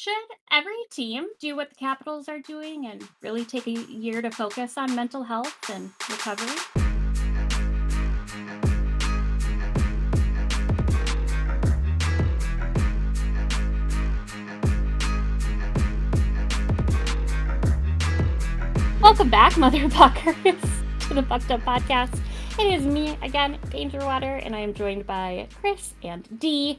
Should every team do what the Capitals are doing and really take a year to focus on mental health and recovery? Welcome back, Mother Buckers, to the Bucked Up Podcast. It is me again, Danger Water, and I am joined by Chris and Dee.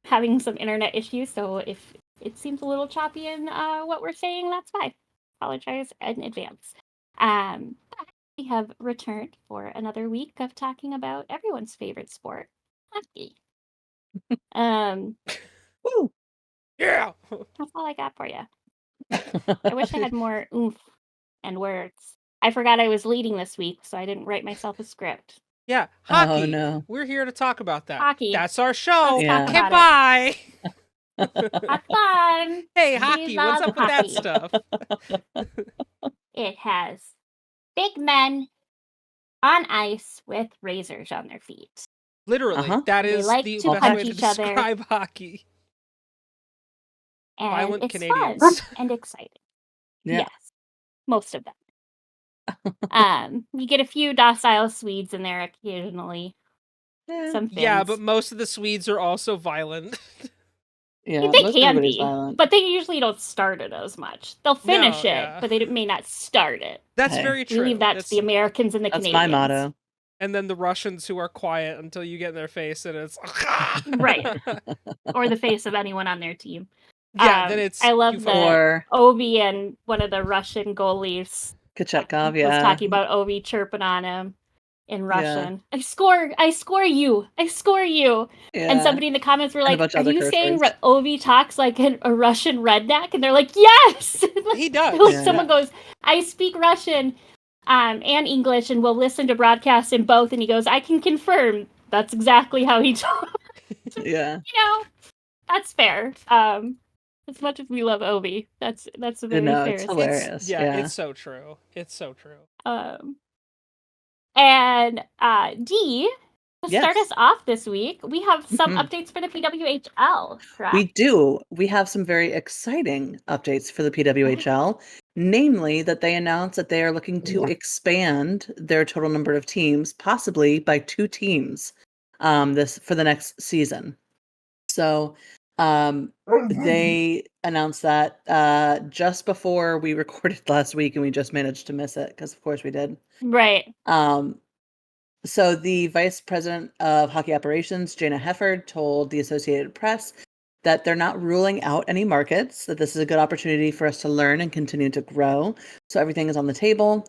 Having some internet issues, so if it seems a little choppy in what we're saying, that's fine. Apologize in advance. But we have returned for another week of talking about everyone's favorite sport, hockey. Woo! Yeah. That's all I got for you. I wish I had more oomph and words. I forgot I was leading this week, so I didn't write myself a script. Yeah, hockey. Oh, no. We're here to talk about that. Hockey. That's our show. Let's talk about Bye. Have fun. Hey, We hockey. What's love up with that hockey. stuff? It has big men on ice with razors on their feet. Literally, Uh-huh. that They is like the to best punch way to each other. describe hockey. And Violent it's Canadians. fun and exciting. Yeah. Yes. Most of them. You get a few docile Swedes in there occasionally. Yeah. Some Finns. Yeah, but most of the Swedes are also violent. Yeah, they most can everybody's be, violent. but they usually don't start it as much. They'll finish No, it, yeah. but they may not start it. That's Hey. very We true. leave that to the Americans and the That's Canadians. my motto. And then the Russians who are quiet until you get in their face and it's... Right. Or the face of anyone on their team. Yeah, then it's... I love that Or Ovi and one of the Russian goalies Kachetkov, was yeah. talking about Ovi chirping on him in Russian. Yeah. I score you. Yeah. And somebody in the comments were And a like, bunch of are other you curse saying words. Ovi talks like a Russian redneck? And they're like, yes! He does. Like Yeah. someone goes, I speak Russian and English and will listen to broadcasts in both. And he goes, I can confirm that's exactly how he talks. Yeah. You know, that's fair. As much as we love Ovi, that's a very fair It's assessment. hilarious. Yeah, it's so true. It's so true. And Dee, to start Yes. us off this week, we have some Mhm. updates for the PWHL, correct? We do. We have some very exciting updates for the PWHL, namely that they announced that they are looking to expand their total number of teams, possibly by 2 teams, this for the next season. So, they announced that just before we recorded last week, and we just managed to miss it because, of course, we did. Right. So the vice president of hockey operations, Jana Hefford, told the Associated Press that they're not ruling out any markets, that this is a good opportunity for us to learn and continue to grow. So everything is on the table.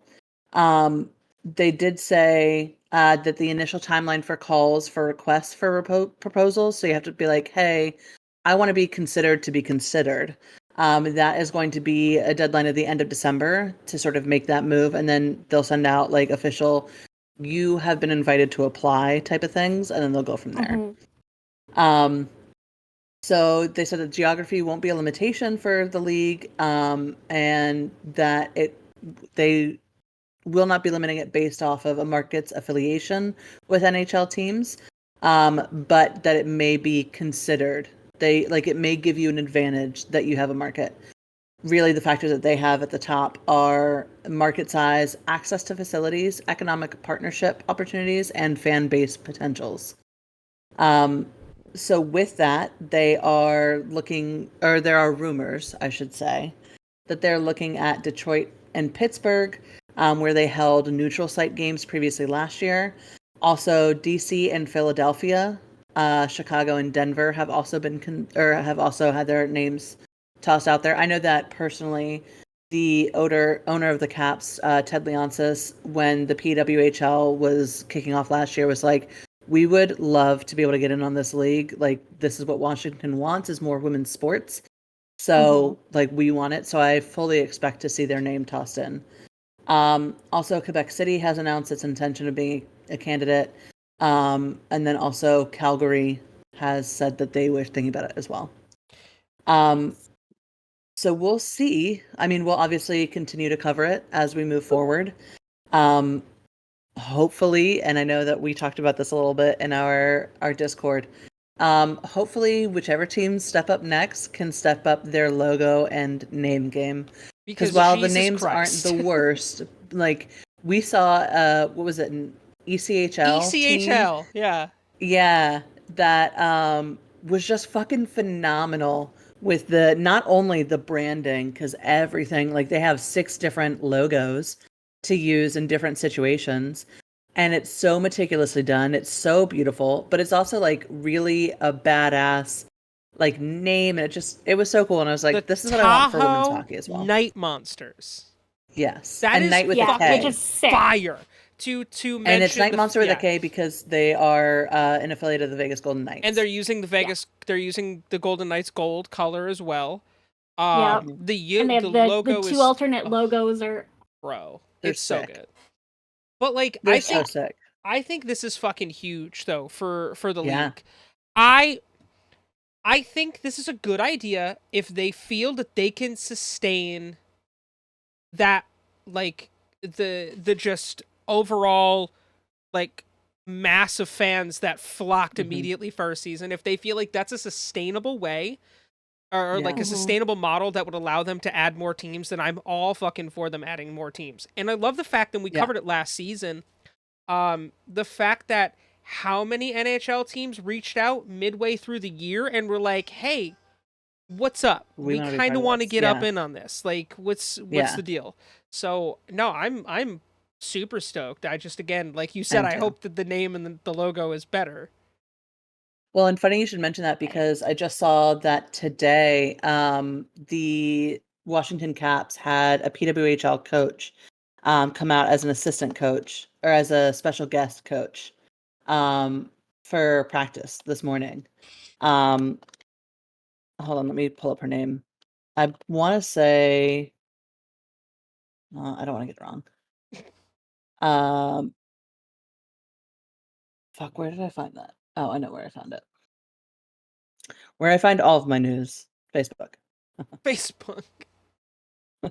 They did say that the initial timeline for calls for requests for proposals, so you have to be like, hey, I want to be considered to be considered. That is going to be a deadline at the end of December to sort of make that move. And then they'll send out like official, you have been invited to apply type of things, and then they'll go from there. Mhm. So they said that geography won't be a limitation for the league, and that they will not be limiting it based off of a market's affiliation with NHL teams, but that it may be considered. It may give you an advantage that you have a market. Really, the factors that they have at the top are market size, access to facilities, economic partnership opportunities, and fan base potentials. So with that, they are looking, or there are rumors, I should say, that they're looking at Detroit and Pittsburgh, where they held neutral site games previously last year. Also, DC and Philadelphia, Chicago and Denver have also been have also had their names tossed out there. I know that personally, the owner of the Caps, Ted Leonsis, when the PWHL was kicking off last year, was like, we would love to be able to get in on this league. Like, this is what Washington wants, is more women's sports. So, we want it. So I fully expect to see their name tossed in. Also, Quebec City has announced its intention of being a candidate. And then also Calgary has said that they were thinking about it as well. So we'll see. I mean, we'll obviously continue to cover it as we move forward. Hopefully, and I know that we talked about this a little bit in our Discord, Hopefully, whichever teams step up next can step up their logo and name game. Because while the Jesus names aren't Christ. the worst, like we saw, what was it, an ECHL team? ECHL, yeah. Yeah, that was just fucking phenomenal with the not only the branding, because everything, like they have 6 different logos to use in different situations, and it's so meticulously done. It's so beautiful, but it's also like really a badass like name, and it was so cool. And I was The like, this is what I want for women's Tahoe hockey as well. Night Monsters. Yes, That and is Night with a Yeah, which K. is sick. fire. To And it's mention Night Monster with a yeah. K because they are an affiliate of the Vegas Golden Knights. And they're using they're using the Golden Knights gold color as well. Yep. The And they have the the logo two is alternate logos are bro. They're It's so sick. good. But like They're so sick. I think this is fucking huge though for the Yeah. league. I think this is a good idea if they feel that they can sustain that, like the just overall like mass of fans that flocked Mhm. immediately for a season. If they feel like that's a sustainable way or like Yeah. a Mhm. sustainable model that would allow them to add more teams, then I'm all fucking for them adding more teams. And I love the fact that we Yeah. covered it last season. The fact that how many NHL teams reached out midway through the year and were like, "Hey, what's up? We We wanna be kind part of of want to this." get up Yeah. in on this. Like, what's Yeah. the deal?" So no, I'm super stoked. I just again, like you I said, am I too. hope that the name and the logo is better. Well, and funny you should mention that because I just saw that today, the Washington Caps had a PWHL coach come out as an assistant coach or as a special guest coach for practice this morning. Hold on, let me pull up her name. I want to say, I don't want to get it wrong. Um, Fuck, where did I find that? Oh, I know where I found it. Where I find all of my news, Facebook. Facebook.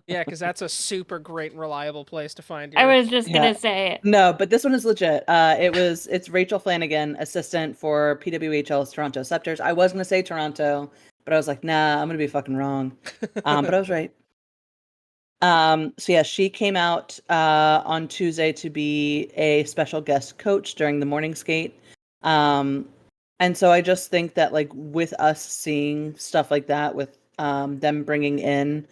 Yeah, because that's a super great and reliable place to find your. I was just Yeah. gonna say No, but this one is legit. It's Rachel Flanagan, assistant for PWHL's Toronto Scepters. I was gonna say Toronto, but I was like, nah, I'm gonna be fucking wrong. But I was right. So yeah, she came out on Tuesday to be a special guest coach during the morning skate. And so I just think that like with us seeing stuff like that, with them bringing in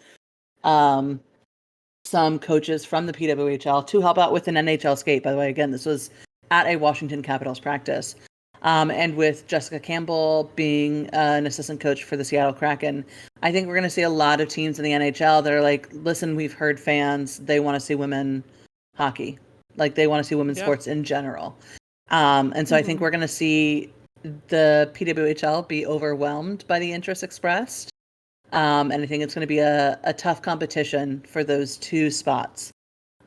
some coaches from the PWHL to help out with an NHL skate. By the way, again, this was at a Washington Capitals practice. And with Jessica Campbell being an assistant coach for the Seattle Kraken, I think we're going to see a lot of teams in the NHL that are like, listen, we've heard fans, they want to see women hockey. Like they want to see women's sports in general. And so I think we're going to see the PWHL be overwhelmed by the interest expressed. And I think it's going to be a tough competition for those 2 spots.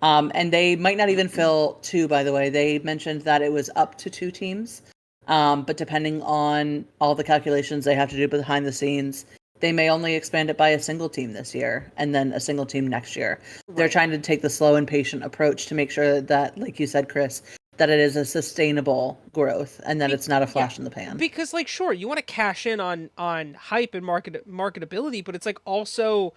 And they might not even fill 2, by the way. They mentioned that it was up to 2 teams. But depending on all the calculations they have to do behind the scenes, they may only expand it by a single team this year and then a single team next year. Right. They're trying to take the slow and patient approach to make sure that, like you said, Chris, that it is a sustainable growth and that it's not a flash in the pan. Because like, sure, you want to cash in on hype and marketability, but it's like also,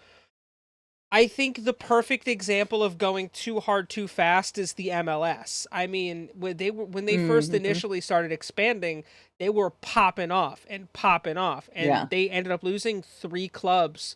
I think the perfect example of going too hard too fast is the MLS. I mean, when they first initially started expanding, they were popping off, and they ended up losing 3 clubs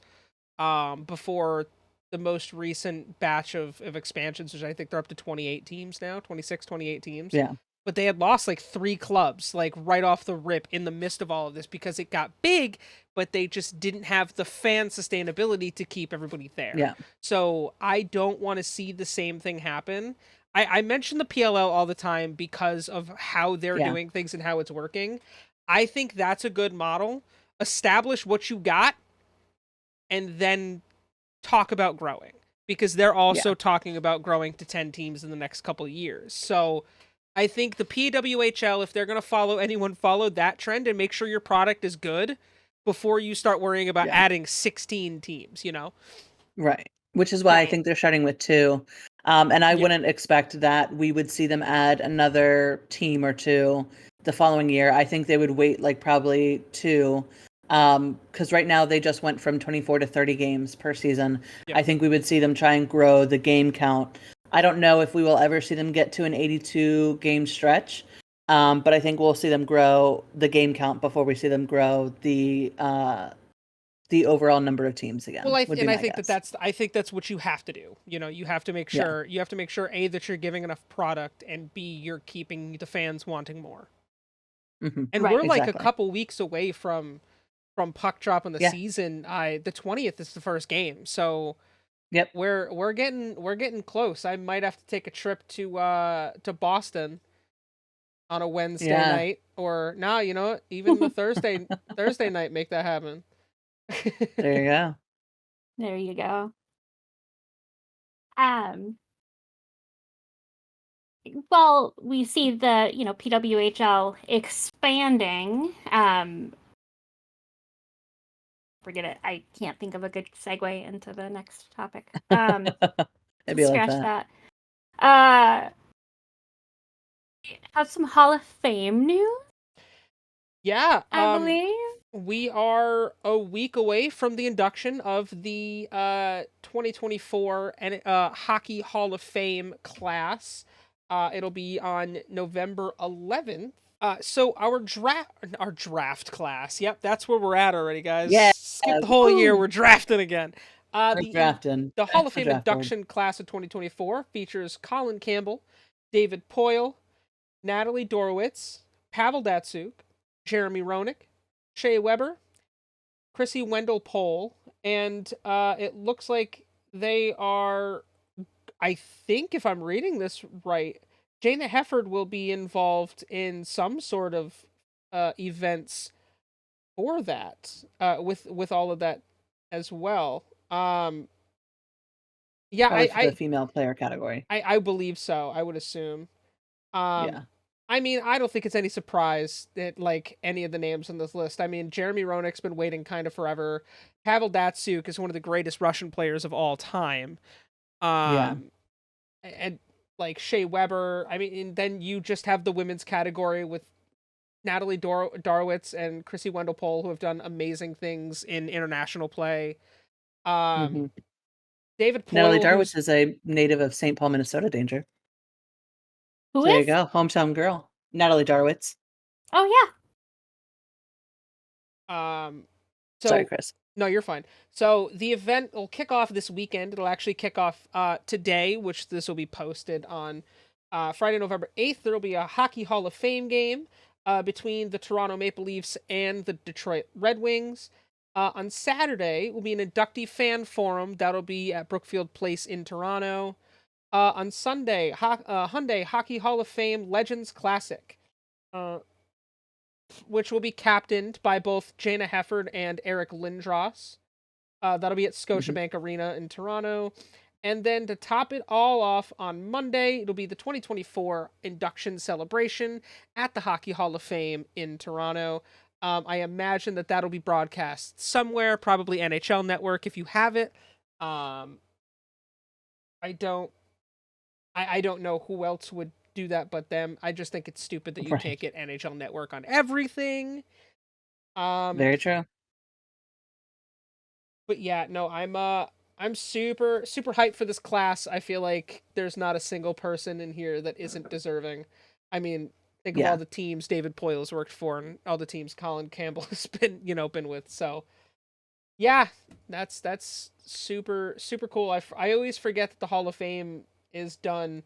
before the most recent batch of expansions, which I think they're up to 28 teams now, 26, 28 teams. Yeah. But they had lost like 3 clubs, like right off the rip in the midst of all of this because it got big, but they just didn't have the fan sustainability to keep everybody there. Yeah. So I don't want to see the same thing happen. I mention the PLL all the time because of how they're doing things and how it's working. I think that's a good model. Establish what you got and then talk about growing, because they're also talking about growing to 10 teams in the next couple of years. So I think the PWHL, if they're going to follow that trend and make sure your product is good before you start worrying about adding 16 teams, you know? Right. Which is why I think they're starting with 2. And I wouldn't expect that we would see them add another team or 2 the following year. I think they would wait like probably 2, because right now they just went from 24 to 30 games per season. Yeah. I think we would see them try and grow the game count. I don't know if we will ever see them get to an 82 game stretch, but I think we'll see them grow the game count before we see them grow the overall number of teams again. Well, I would be my think guess. I think that's what you have to do. You know, you have to make Yeah. sure A, that you're giving enough product, and B, you're keeping the fans wanting more. Mhm. And Right. we're like a Exactly. couple weeks away from puck drop in the Yeah. season. The 20th is the first game, so Yep. we're getting close. I might have to take a trip to Boston on a Wednesday Yeah. night, or now, you know what, even the Thursday night, make that happen. There you go. There you go. Well, we see the, PWHL expanding. Forget it. I can't think of a good segue into the next topic. It'd be like Scratch that. that. Have some Hall of Fame news, Yeah, I believe. we are a week away from the induction of the 2024 Hockey Hall of Fame class. It'll be on November 11th. So our draft class. Yep, that's where we're at already, guys. Yeah. Skip the whole year. Woo! We're drafting again. We're drafting. The Hall Back of to the Fame draft board. induction class of 2024 features Colin Campbell, David Poyle, Natalie Dorowitz, Pavel Datsuk, Jeremy Roenick, Shea Weber, Chrissy Wendell Pole, and it looks like they are, I think if I'm reading this right, Jana Hefford will be involved in some sort of events for that, with all of that as well. Yeah, Probably for the female player category. I believe so. I would assume. Yeah. I mean, I don't think it's any surprise that like any of the names on this list. I mean, Jeremy Roenick's been waiting kind of forever. Pavel Datsuk is one of the greatest Russian players of all time. Yeah. And like Shea Weber. I mean, and then you just have the women's category with Natalie Darwitz and Chrissy Wendell Pole, who have done amazing things in international play. Mhm. David Natalie Poyle, Darwitz is a native of St. Paul, Minnesota, Danger. Who So there you is? go. Hometown girl. Natalie Darwitz. Oh, so Sorry, Chris. no, you're fine. So the event will kick off this weekend. It'll actually kick off today, which this will be posted on Friday, November 8th. There will be a Hockey Hall of Fame game between the Toronto Maple Leafs and the Detroit Red Wings. On Saturday will be an inductee fan forum. That'll be at Brookfield Place in Toronto. On Sunday, Hyundai Hockey Hall of Fame Legends Classic, which will be captained by both Jana Hefford and Eric Lindros. That'll be at Scotiabank Arena in Toronto. And then to top it all off on Monday, it'll be the 2024 induction celebration at the Hockey Hall of Fame in Toronto. I imagine that that'll be broadcast somewhere, probably NHL Network if you have it. I don't know who else would do that but them. I just think it's stupid that you can't get NHL Network on everything. Very true. But yeah, no, I'm super hyped for this class. I feel like there's not a single person in here that isn't deserving. I mean, think of all the teams David Poyle's worked for and all the teams Colin Campbell has been with. So yeah, that's super cool. I always forget that the Hall of Fame is done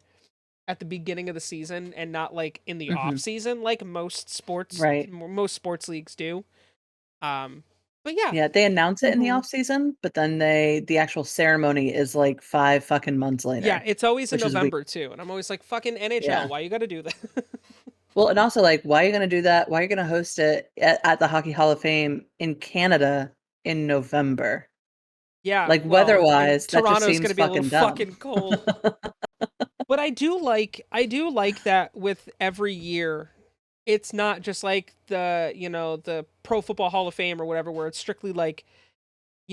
at the beginning of the season and not like in the off season like most sports leagues do. But yeah. Yeah, they announce it in the off season, but then the actual ceremony is like 5 fucking months later. Yeah, it's always in November too, and I'm always like, fucking NHL, why you got to do that? Well, and also like, why are you going to do that? Why are you going to host it at the Hockey Hall of Fame in Canada in November? Yeah, like weather-wise, that just seems going to be a little fucking cold. But I do like that with every year. It's not just like the Pro Football Hall of Fame or whatever, where it's strictly like,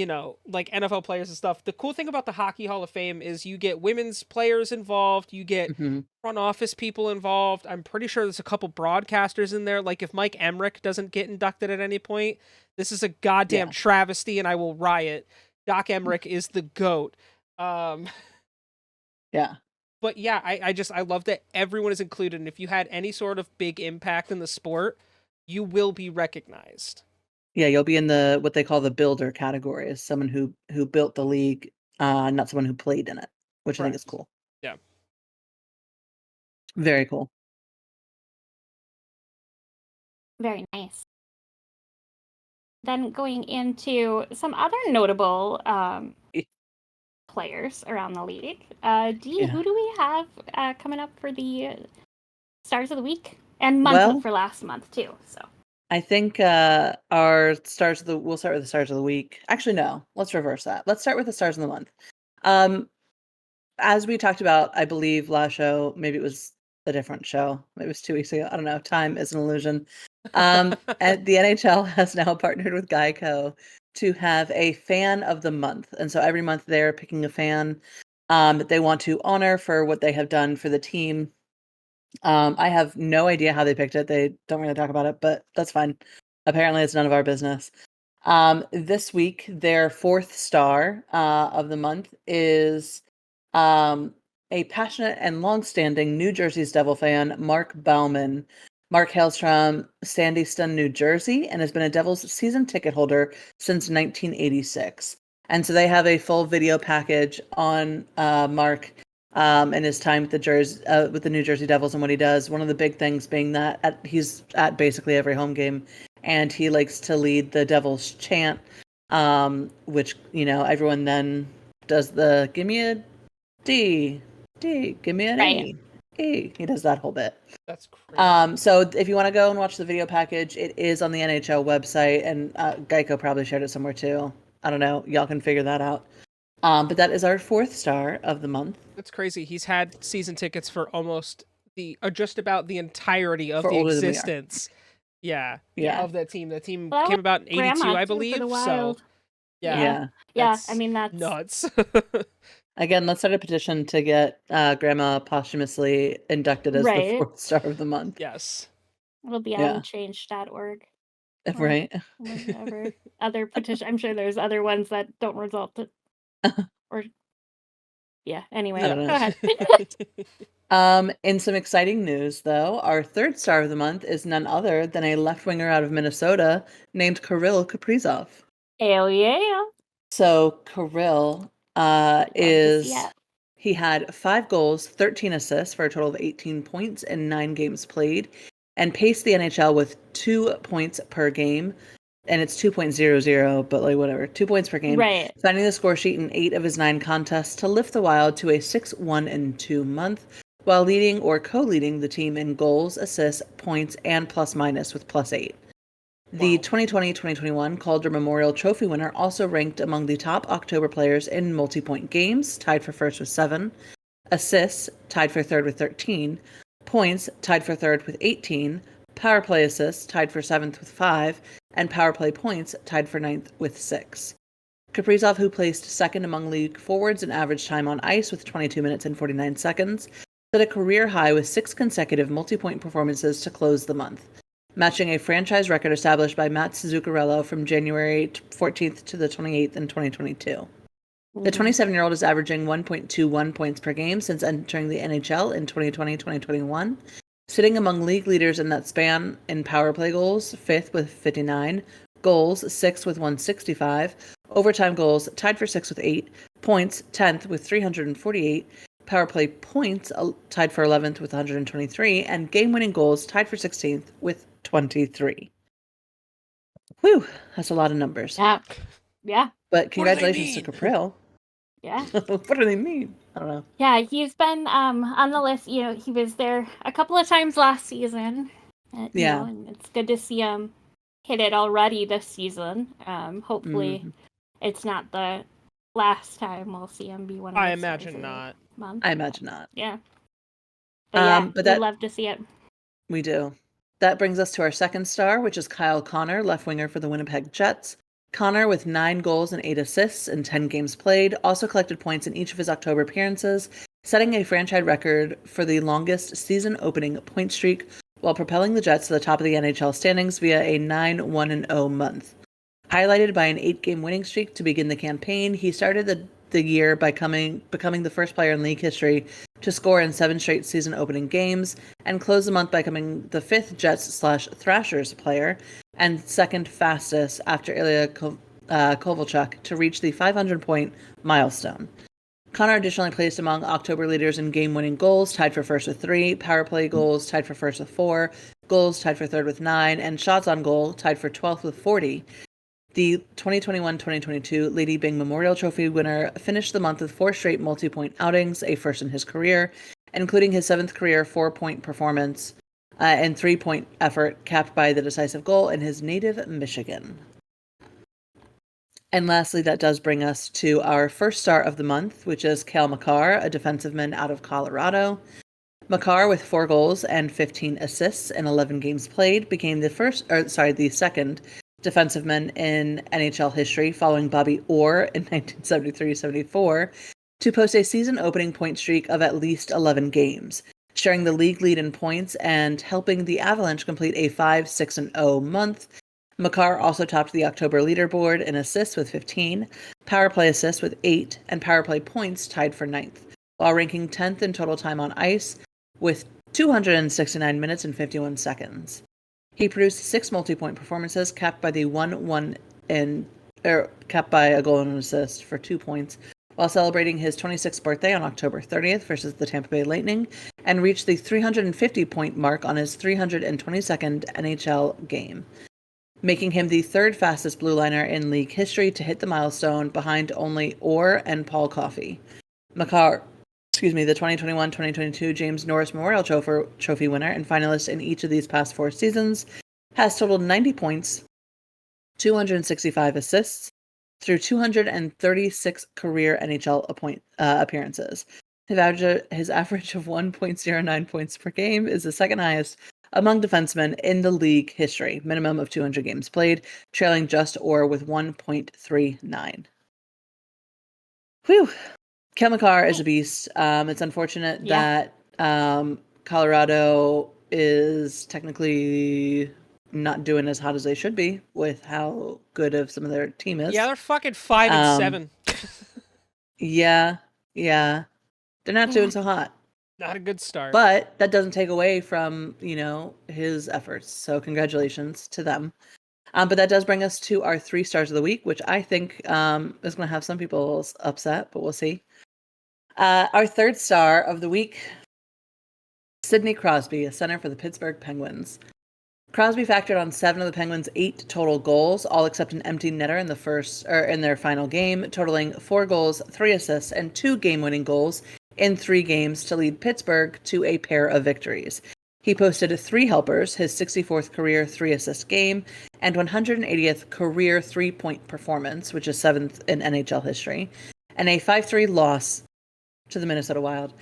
like NFL players and stuff. The cool thing about the Hockey Hall of Fame is you get women's players involved, you get front office people involved. I'm pretty sure there's a couple broadcasters in there. Like if Mike Emmerich doesn't get inducted at any point, this is a goddamn travesty and I will riot. Doc Emmerich is the GOAT. Yeah. But yeah, I love that everyone is included, and if you had any sort of big impact in the sport, you will be recognized. Yeah, you'll be in the what they call the builder category, as someone who built the league, not someone who played in it, which I think is cool. Yeah. Very cool. Very nice. Then going into some other notable players around the league. Dee, who do we have coming up for the Stars of the Week? And monthly for last month, too. So I think our stars of the we'll start with the stars of the week. Actually, no, let's reverse that. Let's start with the stars of the month. As we talked about, I believe last show, maybe it was a different show. Maybe it was 2 weeks ago. I don't know. Time is an illusion. And the NHL has now partnered with Geico to have a fan of the month. And so every month they're picking a fan that they want to honor for what they have done for the team. I have no idea how they picked it. They don't really talk about it, but that's fine. Apparently it's none of our business. This week, their 4th star of the month is a passionate and long-standing New Jersey's Devil fan, Mark Bauman. Mark hails from Sandyston, New Jersey, and has been a Devils season ticket holder since 1986. And so they have a full video package on Mark and his time with the New Jersey Devils and what he does. One of the big things being that he's at basically every home game, and he likes to lead the Devils chant, which everyone then does the "Give me a D, give me an E." He does that whole bit. That's crazy. So if you want to go and watch the video package, it is on the NHL website, and Geico probably shared it somewhere too. I don't know. Y'all can figure that out. But that is our 4th star of the month. That's crazy. He's had season tickets for almost just about the entirety of the existence. Yeah, of that team. That team came about in 82, I believe. So yeah. I mean, that's nuts. Again, let's start a petition to get Grandma posthumously inducted as the 4th star of the month. Yes. It'll be on change.org. Right. Whatever. Other petition. I'm sure there's other ones that don't result or anyway, go ahead. In some exciting news, though, our 3rd star of the month is none other than a left winger out of Minnesota named Kirill Kaprizov. Hell yeah. So Kirill he had 5 goals, 13 assists for a total of 18 points in 9 games played, and paced the NHL with 2 points per game. And it's 2.00, but like whatever, 2 points per game. Right. Finding the score sheet in 8 of his 9 contests to lift the Wild to a 6-1-2 month, while leading or co-leading the team in goals, assists, points, and plus-minus with +8. The 2020-2021 Calder Memorial Trophy winner also ranked among the top October players in multi-point games, tied for first with 7, assists, tied for third with 13, points, tied for third with 18, power play assists, tied for 7th with 5, and power play points, tied for 9th with 6. Kaprizov, who placed 2nd among league forwards in average time on ice with 22 minutes and 49 seconds, set a career high with 6 consecutive multi-point performances to close the month, matching a franchise record established by Matt Zuccarello from January 14th to the 28th in 2022. The 27-year-old is averaging 1.21 points per game since entering the NHL in 2020-2021, sitting among league leaders in that span in power play goals, 5th with 59, goals, 6th with 165, overtime goals, tied for 6th with 8, points, 10th with 348, power play points, tied for 11th with 123, and game-winning goals, tied for 16th with 23. Whew, that's a lot of numbers. Yeah. But congratulations to Kaprizov. Yeah. What do they mean? I don't know. Yeah, he's been on the list. He was there a couple of times last season. And it's good to see him hit it already this season. Hopefully, it's not the last time we'll see him be one of. I imagine not. I imagine not. Yeah. But we'd love to see it. We do. That brings us to our 2nd star, which is Kyle Connor, left winger for the Winnipeg Jets. Connor, with 9 goals and 8 assists in 10 games played, also collected points in each of his October appearances, setting a franchise record for the longest season-opening point streak while propelling the Jets to the top of the NHL standings via a 9-1-0 month. Highlighted by an 8-game winning streak to begin the campaign, he started the year by becoming the first player in league history to score in 7 straight season-opening games, and closed the month by becoming the 5th Jets/Thrashers player and second fastest after Ilya Kovalchuk to reach the 500-point milestone. Connor additionally placed among October leaders in game-winning goals, tied for first with 3, power play goals, tied for first with 4, goals, tied for third with 9, and shots on goal, tied for 12th with 40. The 2021-2022 Lady Byng Memorial Trophy winner finished the month with 4 straight multi-point outings, a first in his career, including his 7th career 4-point performance and 3-point effort capped by the decisive goal in his native Michigan. And lastly, that does bring us to our first star of the month, which is Cale Makar, a defensiveman out of Colorado. Makar, with 4 goals and 15 assists in 11 games played, became the second defenseman in NHL history, following Bobby Orr in 1973-74, to post a season-opening point streak of at least 11 games, sharing the league lead in points and helping the Avalanche complete a 5-6-0 month. Makar also topped the October leaderboard in assists with 15, power play assists with 8, and power play points tied for 9th, while ranking 10th in total time on ice with 269 minutes and 51 seconds. He produced 6 multi-point performances, capped by a goal and an assist for 2 points, while celebrating his 26th birthday on October 30th versus the Tampa Bay Lightning, and reached the 350-point mark on his 322nd NHL game, making him the 3rd fastest blue liner in league history to hit the milestone, behind only Orr and Paul Coffey. Makar, the 2021-2022 James Norris Memorial Trophy winner and finalist in each of these past 4 seasons, has totaled 90 points, 265 assists, through 236 career NHL appearances. His average of 1.09 points per game is the second highest among defensemen in the league history, minimum of 200 games played, trailing just Orr with 1.39. Whew. Cale Makar is a beast. It's unfortunate that Colorado is technically not doing as hot as they should be with how good of some of their team is. Yeah, they're fucking 5-7. Yeah. They're not doing so hot. Not a good start. But that doesn't take away from, his efforts. So congratulations to them. But that does bring us to our 3 stars of the week, which I think is going to have some people upset, but we'll see. Our 3rd star of the week, Sidney Crosby, a center for the Pittsburgh Penguins. Crosby factored on 7 of the Penguins' 8 total goals, all except an empty netter in their final game, totaling 4 goals, 3 assists, and 2 game-winning goals in 3 games to lead Pittsburgh to a pair of victories. He posted 3 helpers, his 64th career 3-assist game, and 180th career 3-point performance, which is 7th in NHL history, and a 5-3 loss to the Minnesota Wild.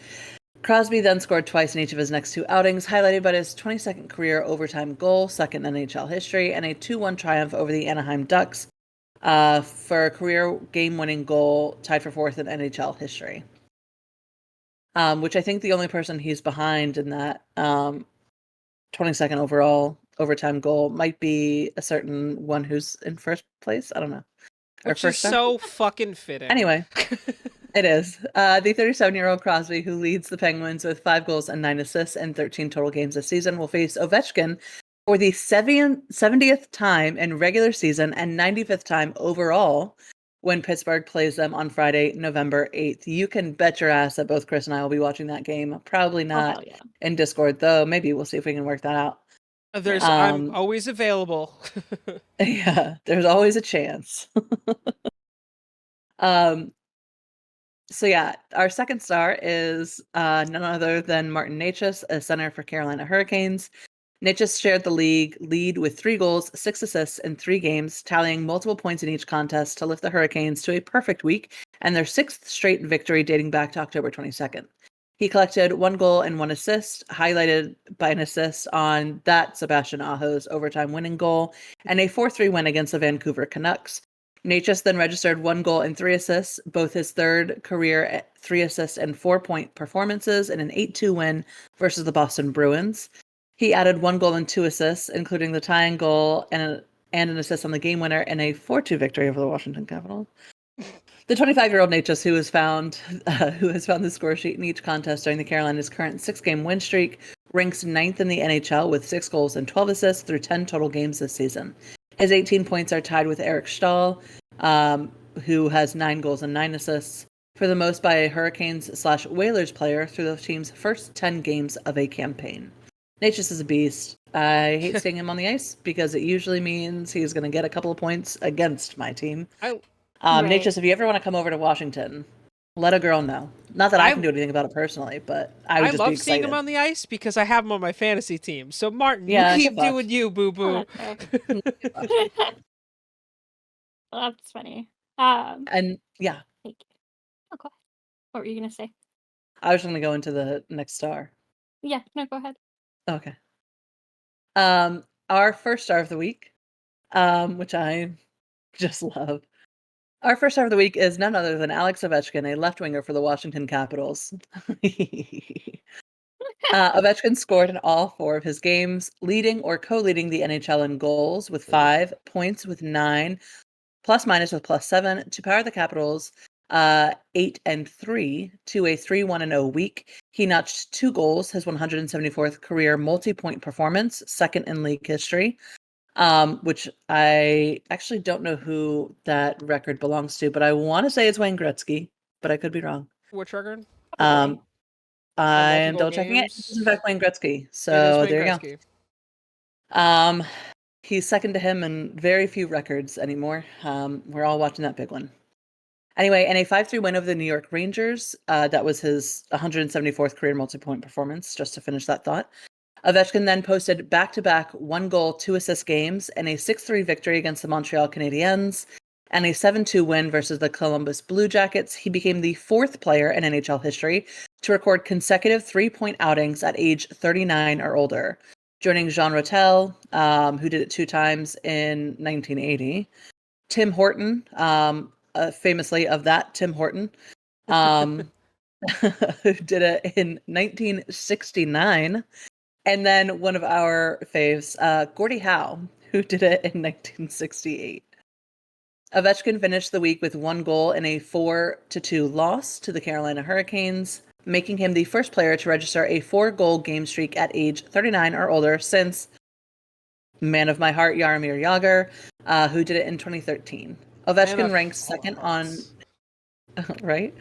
Crosby then scored twice in each of his next 2 outings, highlighted by his 22nd career overtime goal, 2nd in NHL history, and a 2-1 triumph over the Anaheim Ducks for a career game-winning goal, tied for 4th in NHL history. Which I think the only person he's behind in that 22nd overall overtime goal might be a certain one who's in first place. I don't know. Which is so fucking fitting. Anyway. It is. The 37-year-old Crosby, who leads the Penguins with 5 goals and 9 assists in 13 total games this season, will face Ovechkin for the 70th time in regular season and 95th time overall when Pittsburgh plays them on Friday, November 8th. You can bet your ass that both Chris and I will be watching that game. Probably not in Discord, though. Maybe we'll see if we can work that out. I'm always available. Yeah, there's always a chance. So yeah, our 2nd star is none other than Martin Necas, a center for Carolina Hurricanes. Necas shared the league lead with 3 goals, 6 assists in 3 games, tallying multiple points in each contest to lift the Hurricanes to a perfect week and their 6th straight victory dating back to October 22nd. He collected 1 goal and 1 assist, highlighted by an assist on that Sebastian Aho's overtime winning goal, and a 4-3 win against the Vancouver Canucks, Necas then registered 1 goal and 3 assists, both his third career 3 assist and 4-point performances in an 8-2 win versus the Boston Bruins. He added 1 goal and 2 assists, including the tying goal and an assist on the game winner in a 4-2 victory over the Washington Capitals. The 25-year-old Necas, who has found the score sheet in each contest during the Carolinas' current 6-game win streak, ranks 9th in the NHL with 6 goals and 12 assists through 10 total games this season. His 18 points are tied with Eric Stahl, who has 9 goals and 9 assists, for the most by a Hurricanes/Whalers player through the team's first 10 games of a campaign. Necas is a beast. I hate seeing him on the ice because it usually means he's going to get a couple of points against my team. Necas, if you ever want to come over to Washington, let a girl know. Not that I can do anything about it personally, but I would just be excited. I love seeing him on the ice because I have him on my fantasy team. So Martin, you keep doing you, boo-boo. That's funny. And yeah. Thank you. Okay. What were you going to say? I was going to go into the next star. Yeah, no, go ahead. Okay. Our first star of the week, which I just love. Our first star of the week is none other than Alex Ovechkin, a left winger for the Washington Capitals. Ovechkin scored in all 4 of his games, leading or co-leading the NHL in goals with 5, points with 9, plus minus with plus 7 to power the Capitals 8-3 to a 3-1-0 week. He notched 2 goals, his 174th career multi-point performance, second in league history. Which I actually don't know who that record belongs to, but I want to say it's Wayne Gretzky, but I could be wrong. Which record? I am double checking it. It's in fact Wayne Gretzky. So there you go. He's second to him in very few records anymore. We're all watching that big one. Anyway, in a 5-3 win over the New York Rangers, that was his 174th career multi-point performance, just to finish that thought. Ovechkin then posted back-to-back 1-goal, 2-assist games in a 6-3 victory against the Montreal Canadiens and a 7-2 win versus the Columbus Blue Jackets. He became the 4th player in NHL history to record consecutive 3-point outings at age 39 or older, joining Jean Rattel, who did it 2 times in 1980, Tim Horton, famously of that Tim Horton, who did it in 1969, and then one of our faves, Gordie Howe, who did it in 1968. Ovechkin finished the week with 1 goal in a 4-2 loss to the Carolina Hurricanes, making him the first player to register a 4-goal game streak at age 39 or older since man of my heart, Jaromir Jagr, who did it in 2013. Ovechkin ranks second on... right?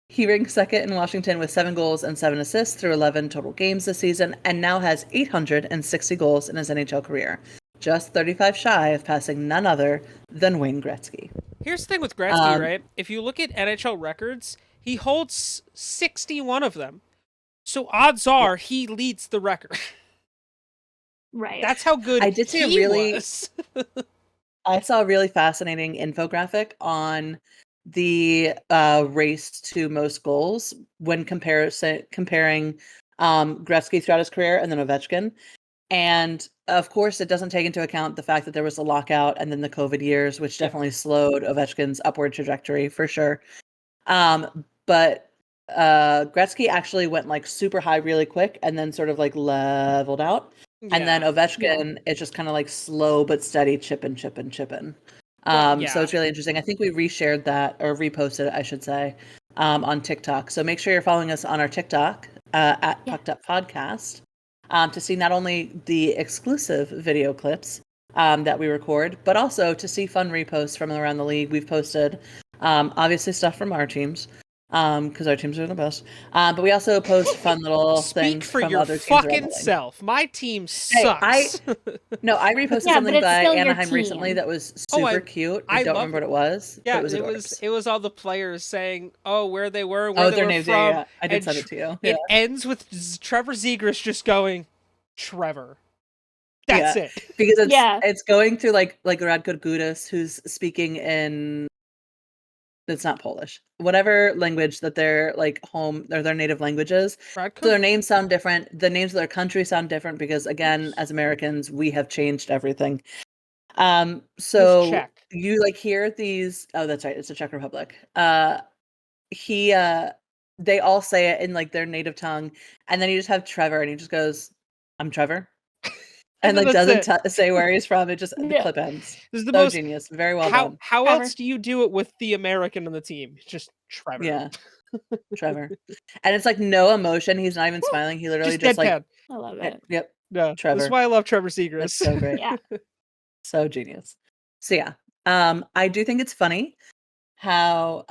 He ranks second in Washington with 7 goals and 7 assists through 11 total games this season, and now has 860 goals in his NHL career, just 35 shy of passing none other than Wayne Gretzky. Here's the thing with Gretzky, right? If you look at NHL records, he holds 61 of them. So odds are he leads the record. Right. That's how good I did see he was. I saw a really fascinating infographic on the race to most goals when comparing Gretzky throughout his career and then Ovechkin. And of course, it doesn't take into account the fact that there was a lockout and then the COVID years, which definitely slowed Ovechkin's upward trajectory for sure. But Gretzky actually went like super high really quick and then sort of like leveled out. Yeah. And then Ovechkin, it's just kind of like slow but steady chipping. So it's really interesting. I think we reshared that or reposted it, I should say, on TikTok. So make sure you're following us on our TikTok at Pucked Up Podcast to see not only the exclusive video clips that we record, but also to see fun reposts from around the league. We've posted obviously stuff from our teams, because our teams are the best. But we also post fun little things from other teams. Speak for your fucking self. My team sucks. I reposted something by Anaheim recently that was super cute. I don't remember what it was. Yeah, but it was all the players saying, where they were, where they were names, from. Yeah. I did send it to you. It ends with Trevor Zegras just going, Trevor. That's it. Because it's going through like Radko Gudas, who's speaking in... It's not Polish. Whatever language that they're like home or their native languages. So their names sound different. The names of their country sound different because, again, as Americans, we have changed everything. So Czech. you like hear these. Oh, that's right. It's the Czech Republic. They all say it in like their native tongue, and then you just have Trevor, and he just goes, "I'm Trevor," and like doesn't say where he's from. It just the clip ends. This is the So most genius. Very well done. How Trevor. else do you do it with the American on the team? Just Trevor. Yeah, Trevor, and it's like no emotion. He's not even smiling. He literally Just like, deadpan. I love it. yep, Yeah, Trevor. this is why I love Trevor That's Seagrass. so great. Yeah. So genius. So yeah, I do think it's funny how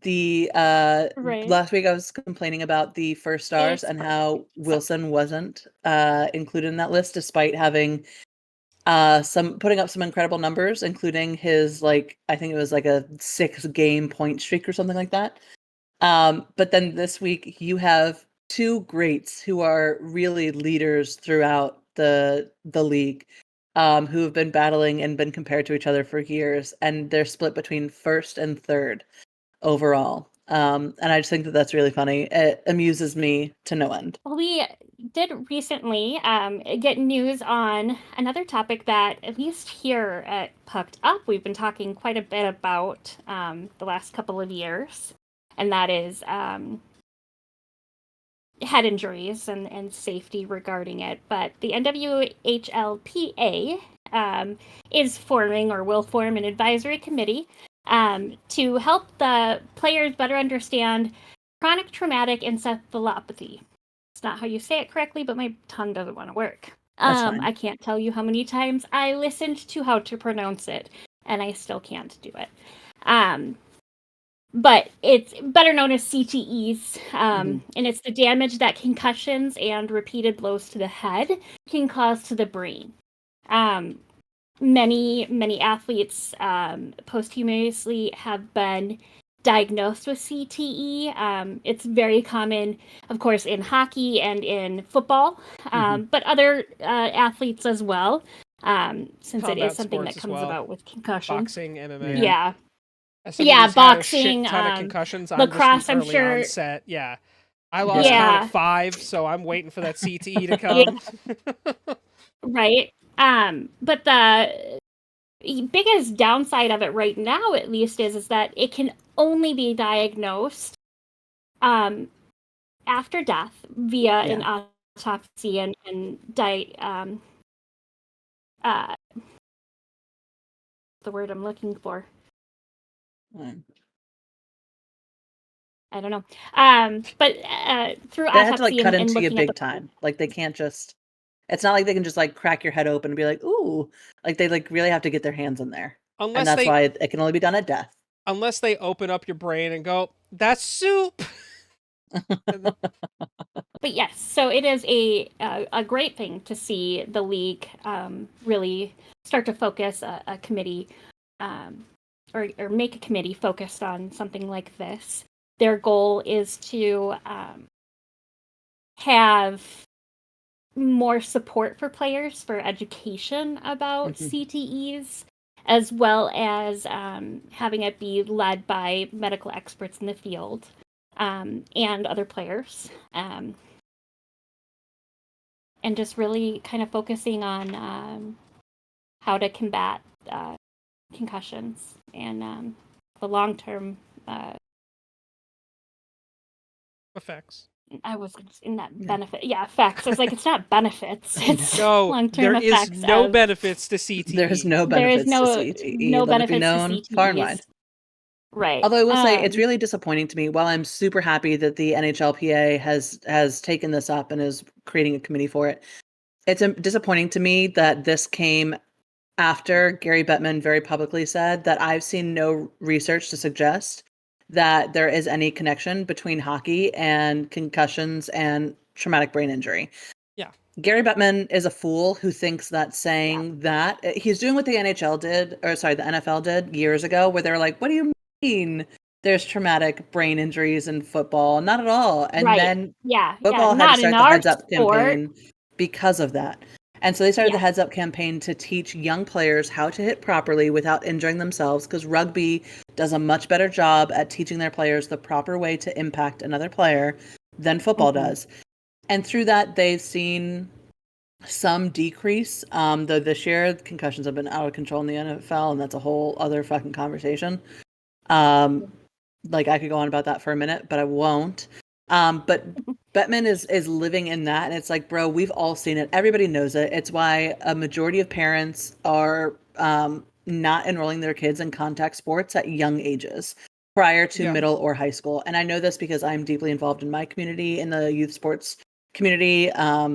the Right. last week I was complaining about the first stars It's and how perfect. Wilson wasn't included in that list despite having some putting up some incredible numbers, including his like I think it was like a 6-game point streak or something like that. But then this week you have two greats who are really leaders throughout the league, who have been battling and been compared to each other for years, and they're split between first and third overall. And I just think that that's really funny. It amuses me to no end. We did recently get news on another topic that, at least here at Pucked Up, we've been talking quite a bit about the last couple of years, and that is head injuries and safety regarding it. But the NWHLPA is forming or will form an advisory committee to help the players better understand chronic traumatic encephalopathy. It's not how you say it correctly, but my tongue doesn't want to work. That's fine. I can't tell you how many times I listened to how to pronounce it, and I still can't do it. But it's better known as CTEs, and it's the damage that concussions and repeated blows to the head can cause to the brain. Many athletes posthumously have been diagnosed with CTE. It's very common, of course, in hockey and in football, but other athletes as well, since Combat it is something that sports as comes well. about with concussions. Boxing, MMA. Yeah. As someone who's had a boxing, shit ton of concussions, lacrosse, I'm I'm just the sure. early onset. Yeah. I lost count at 5, so I'm waiting for that CTE to come. Right. But the biggest downside of it right now, at least, is that it can only be diagnosed after death via an autopsy and the word I'm looking for. I don't know. But through they have to autopsy like cut and into you looking at big time. Like they can't just. It's not like they can just like crack your head open and be like, "Ooh!" Like they like really have to get their hands in there, and that's why it can only be done at death. Unless they open up your brain and go, "That's soup." But yes, so it is a great thing to see the league really start to focus a committee or make a committee focused on something like this. Their goal is to have more support for players for education about CTEs, as well as having it be led by medical experts in the field and other players. And just really kind of focusing on how to combat concussions and the long-term effects. I was in that benefit. Yeah, effects. I was like, it's not benefits. It's no, long-term there effects. is no benefits to CTE. There's no benefits to CTE. No Let benefits it be known to CTEs. far and wide. Right. Although I will say it's really disappointing to me. While I'm super happy that the NHLPA has taken this up and is creating a committee for it, it's disappointing to me that this came after Gary Bettman very publicly said that I've seen no research to suggest that there is any connection between hockey and concussions and traumatic brain injury. Yeah. Gary Bettman is a fool who thinks that saying that he's doing what the NHL did, or sorry, the NFL did years ago, where they were like, what do you mean there's traumatic brain injuries in football? Not at all. And then football had to start the Heads Up campaign because of that. And so they started the Heads Up campaign to teach young players how to hit properly without injuring themselves, because rugby does a much better job at teaching their players the proper way to impact another player than football does. And through that, they've seen some decrease. Though this year concussions have been out of control in the NFL, and that's a whole other fucking conversation. Like I could go on about that for a minute, but I won't. But Bettman is living in that, and it's like, bro, we've all seen it. Everybody knows it. It's why a majority of parents are not enrolling their kids in contact sports at young ages prior to middle or high school. And I know this because I'm deeply involved in my community, in the youth sports community,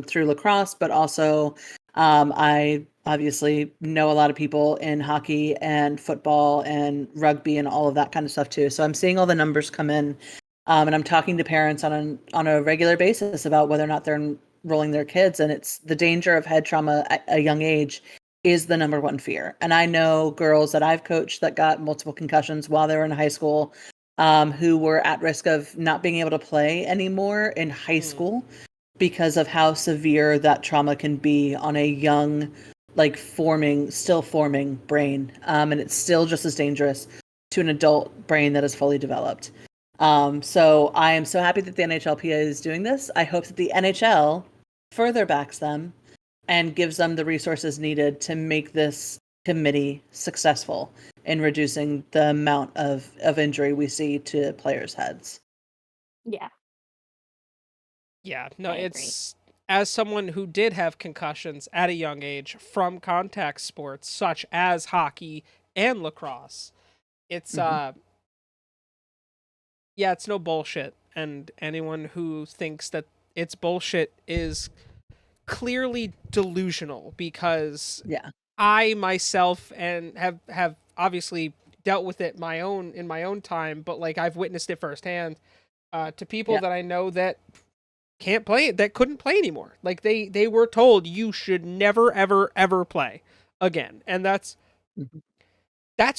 through lacrosse, but also I obviously know a lot of people in hockey and football and rugby and all of that kind of stuff too. So I'm seeing all the numbers come in, and I'm talking to parents on a regular basis about whether or not they're enrolling their kids. And it's the danger of head trauma at a young age is the number one fear. And I know girls that I've coached that got multiple concussions while they were in high school, who were at risk of not being able to play anymore in high school because of how severe that trauma can be on a young, like still forming brain. And it's still just as dangerous to an adult brain that is fully developed. So I am so happy that the NHLPA is doing this. I hope that the NHL further backs them and gives them the resources needed to make this committee successful in reducing the amount of injury we see to players' heads. Yeah. Yeah, no, it's as someone who did have concussions at a young age from contact sports such as hockey and lacrosse. It's yeah, it's no bullshit. And anyone who thinks that it's bullshit is clearly delusional, because I myself and have obviously dealt with it in my own time, but like I've witnessed it firsthand to people that I know that can't play it, that couldn't play anymore. Like they were told you should never ever play again. And that's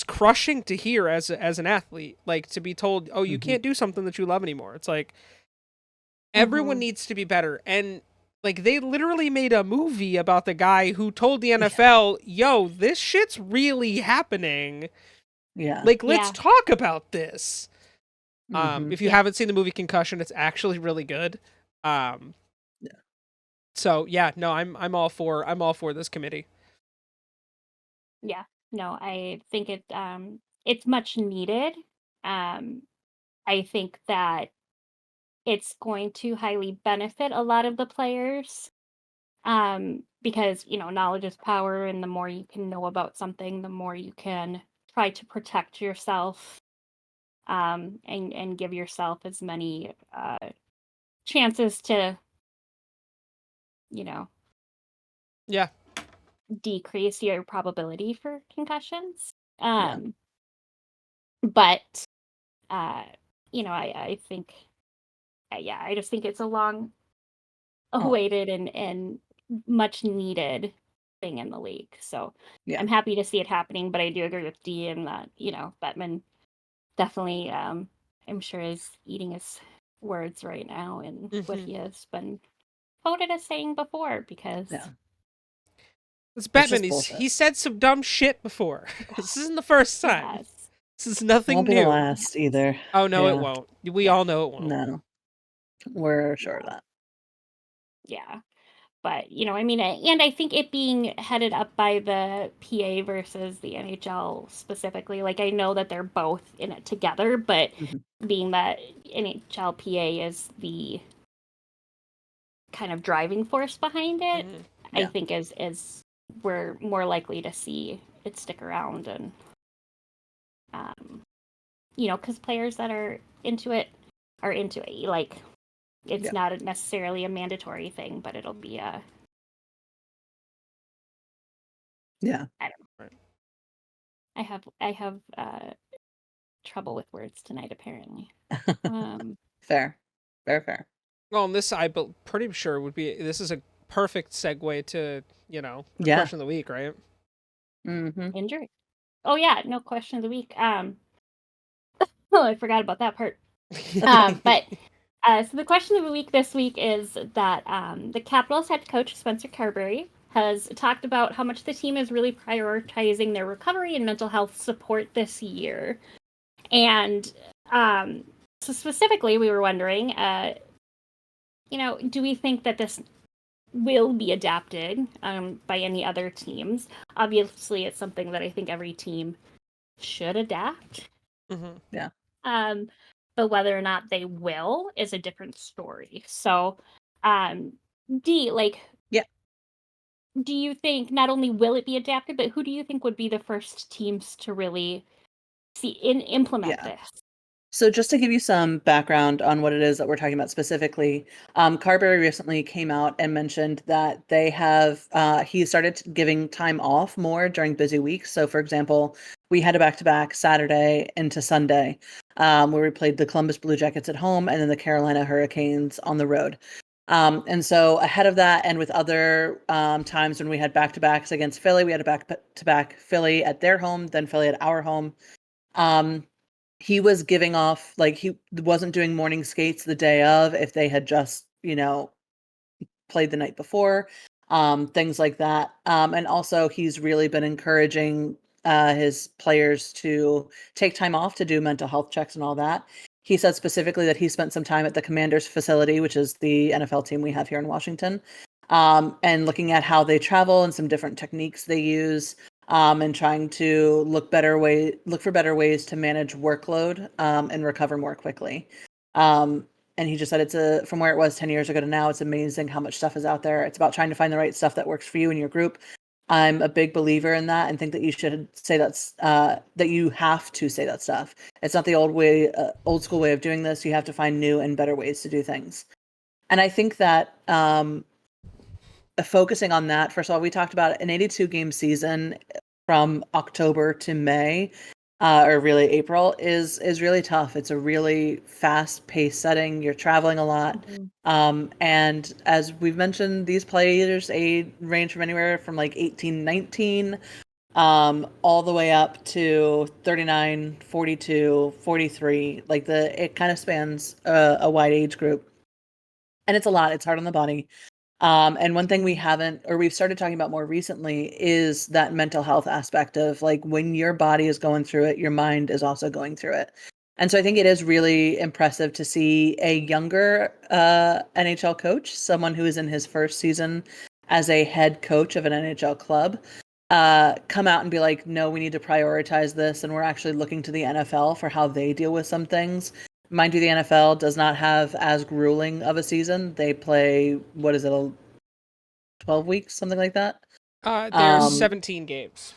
crushing to hear as an athlete, like to be told, oh, you can't do something that you love anymore. It's like everyone needs to be better. And like they literally made a movie about the guy who told the NFL, yo, this shit's really happening. Yeah. Like, let's talk about this. If you haven't seen the movie Concussion, it's actually really good. So yeah, no, I'm all for this committee. Yeah. No, I think it's much needed. I think that it's going to highly benefit a lot of the players. Because, knowledge is power, and the more you can know about something, the more you can try to protect yourself, and give yourself as many chances to, decrease your probability for concussions. But, I think, I just think it's a long awaited and much needed thing in the league. So I'm happy to see it happening, but I do agree with Dee in that, Bettman definitely, I'm sure is eating his words right now and what he has been quoted as saying before, because it's Bettman. He said some dumb shit before. This isn't the first time. This is nothing won't be new. the last either. Oh no, it won't. We all know it won't. No, we're sure of that. Yeah. But, and I think it being headed up by the PA versus the NHL specifically, like I know that they're both in it together, but being that NHLPA is the kind of driving force behind it, I think is we're more likely to see it stick around. And, because players that are into it. Like, it's not necessarily a mandatory thing, but it'll be a... I don't know. I have trouble with words tonight, apparently. Fair. Well, and this I'm pretty sure this is a perfect segue to, question of the week, right? Injury. Oh yeah, no question of the week. Oh, I forgot about that part. But so the question of the week this week is that the Capitals head coach Spencer Carberry has talked about how much the team is really prioritizing their recovery and mental health support this year. And so specifically, we were wondering, do we think that this will be adapted by any other teams. Obviously, it's something that I think every team should adapt. Mm-hmm. Yeah. But whether or not they will is a different story. So, D, like, yeah, do you think not only will it be adapted, but who do you think would be the first teams to really implement this? So just to give you some background on what it is that we're talking about specifically, Carberry recently came out and mentioned that they have, he started giving time off more during busy weeks. So for example, we had a back-to-back Saturday into Sunday, where we played the Columbus Blue Jackets at home and then the Carolina Hurricanes on the road. And so ahead of that, and with other times when we had back-to-backs against Philly, we had a back-to-back Philly at their home, then Philly at our home. He was giving off, like, he wasn't doing morning skates the day of if they had just, played the night before, things like that. And also he's really been encouraging his players to take time off to do mental health checks and all that. He said specifically that he spent some time at the Commanders facility, which is the NFL team we have here in Washington, and looking at how they travel and some different techniques they use, and trying to look for better ways to manage workload, and recover more quickly. And he just said from where it was 10 years ago to now, it's amazing how much stuff is out there. It's about trying to find the right stuff that works for you and your group. I'm a big believer in that and think that you should say that you have to say that stuff. It's not the old school way of doing this. You have to find new and better ways to do things. And I think that focusing on that, first of all, we talked about an 82 game season from October to May, or really April, is really tough. It's a really fast paced setting. You're traveling a lot. And as we've mentioned, these players range from anywhere from like 18, 19, all the way up to 39, 42, 43. Like it kind of spans a wide age group. And it's a lot. It's hard on the body. And one thing we've started talking about more recently is that mental health aspect of, like, when your body is going through it, your mind is also going through it. And so I think it is really impressive to see a younger NHL coach, someone who is in his first season as a head coach of an NHL club, come out and be like, no, we need to prioritize this. And we're actually looking to the NFL for how they deal with some things. Mind you, the NFL does not have as grueling of a season. They play, what is it, 12 weeks, something like that? There's 17 games.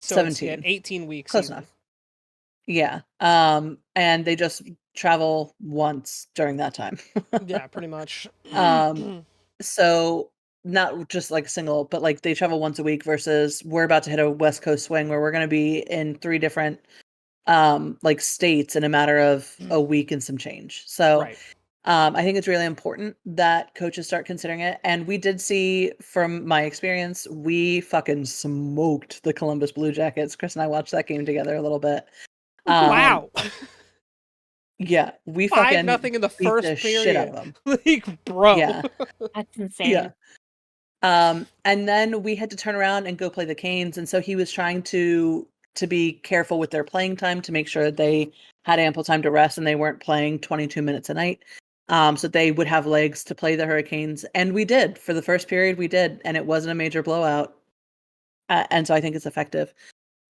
So 17. It's an 18 week Close season. enough. Yeah. And they just travel once during that time. Yeah, pretty much. So not just like single, but like they travel once a week versus we're about to hit a West Coast swing where we're going to be in 3 different like states in a matter of a week and some change. So right. I think it's really important that coaches start considering it. And we did see, from my experience, we fucking smoked the Columbus Blue Jackets. Chris and I watched that game together a little bit. Wow. Yeah, we 5-0 in the beat first the shit out of period. them. Like, bro. Yeah. That's insane. Yeah. And then we had to turn around and go play the Canes. And so he was trying to be careful with their playing time to make sure that they had ample time to rest and they weren't playing 22 minutes a night. So they would have legs to play the Hurricanes. And we did. For the first period, we did. And it wasn't a major blowout. And so I think it's effective.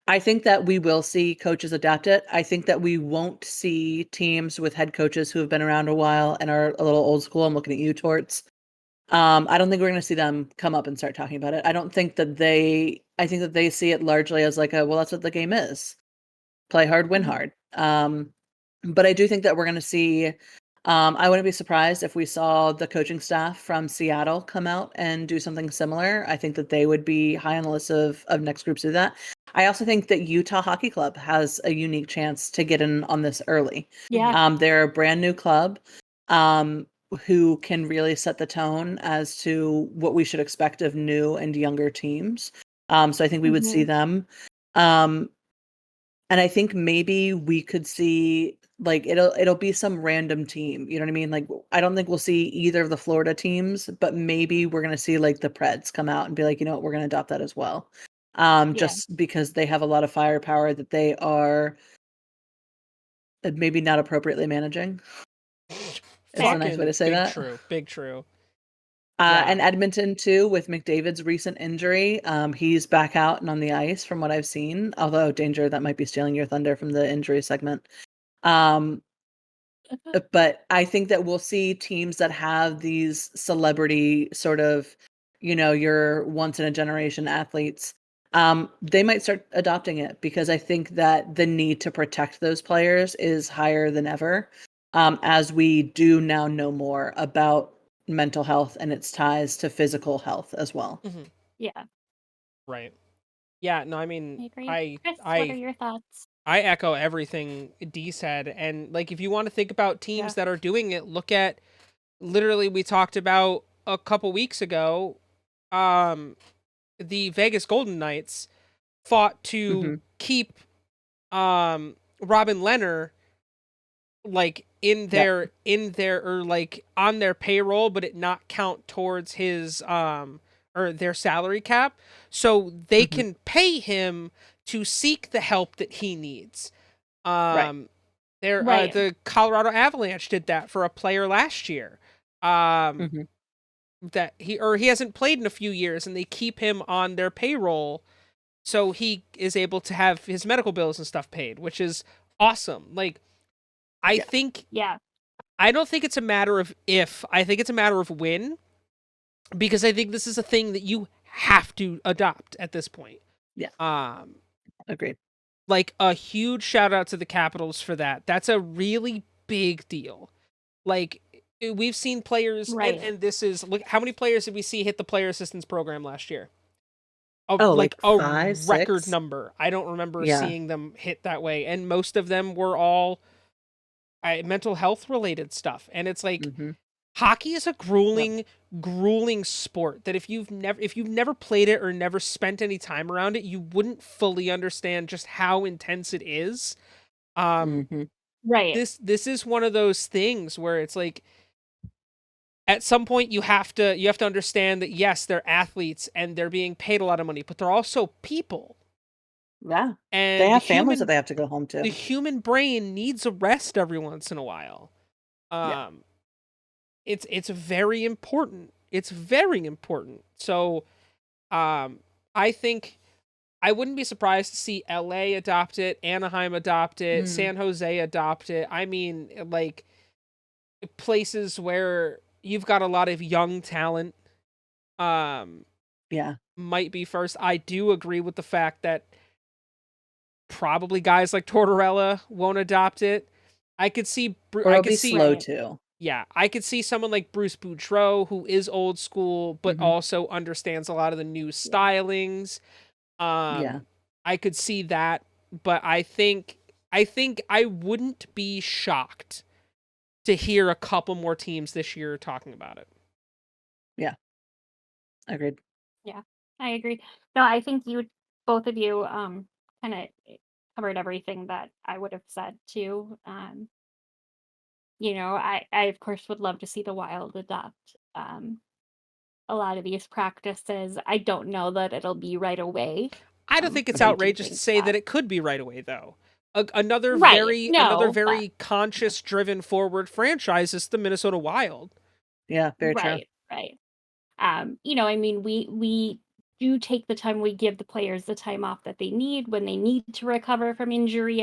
I think that we will see coaches adapt it. I think that we won't see teams with head coaches who have been around a while and are a little old school. I'm looking at you, Torts. I don't think we're going to see them come up and start talking about it. I think that they see it largely as like well, that's what the game is. Play hard, win hard. But I do think that we're going to see, I wouldn't be surprised if we saw the coaching staff from Seattle come out and do something similar. I think that they would be high on the list of next groups to do that. I also think that Utah Hockey Club has a unique chance to get in on this early. Yeah. They're a brand new club. Who can really set the tone as to what we should expect of new and younger teams. So I think we would see them. And I think maybe we could see, like, it'll be some random team. You know what I mean? Like, I don't think we'll see either of the Florida teams, but maybe we're going to see like the Preds come out and be like, you know what, we're going to adopt that as well. Just because they have a lot of firepower that they are maybe not appropriately managing. Is a nice way to say big that. True. Big true. And Edmonton too, with McDavid's recent injury, he's back out and on the ice from what I've seen. Although, danger, that might be stealing your thunder from the injury segment. But I think that we'll see teams that have these celebrity sort of, your once in a generation athletes. They might start adopting it because I think that the need to protect those players is higher than ever, as we do now know more about mental health and its ties to physical health as well. Mm-hmm. Yeah. Right. Yeah, no, I mean, I agree. Chris, what are your thoughts? I echo everything Dee said. And like, if you want to think about teams that are doing it, look at literally, we talked about a couple weeks ago, the Vegas Golden Knights fought to keep Robin Lehner like in their or like on their payroll, but it not count towards his or their salary cap, so they can pay him to seek the help that he needs. The Colorado Avalanche did that for a player last year. That he hasn't played in a few years, and they keep him on their payroll so he is able to have his medical bills and stuff paid, which is awesome. Like, I think, I don't think it's a matter of if, I think it's a matter of when, because I think this is a thing that you have to adopt at this point. Agreed. Like, a huge shout out to the Capitals for that. That's a really big deal. Like, we've seen players, and this is, look, how many players did we see hit the player assistance program last year? Like a 5, record 6? number. I don't remember seeing them hit that way, and most of them were all mental health related stuff. And it's like, hockey is a grueling sport that if you've never played it or never spent any time around it, you wouldn't fully understand just how intense it is. This is one of those things where it's like, at some point you have to understand that yes, they're athletes and they're being paid a lot of money, but they're also people. Yeah. And they have families that they have to go home to. The human brain needs a rest every once in a while. It's very important. It's very important. So I think I wouldn't be surprised to see LA adopt it, Anaheim adopt it, San Jose adopt it. I mean, like, places where you've got a lot of young talent might be first. I do agree with the fact that probably guys like Tortorella won't adopt it. I could see I could see slow too. Yeah, I could see someone like Bruce Boudreau, who is old school but also understands a lot of the new stylings. I could see that, but I think I wouldn't be shocked to hear a couple more teams this year talking about it. Yeah. Agreed. Yeah, I agree. No, I think both of you kind of covered everything that I would have said too. I of course would love to see the Wild adopt a lot of these practices. I don't know that it'll be right away. I don't think it's outrageous to say that it could be right away, though. Another very conscious, driven forward franchise is the Minnesota Wild. Yeah, very true. Right. I mean, we do take the time. We give the players the time off that they need when they need to recover from injury.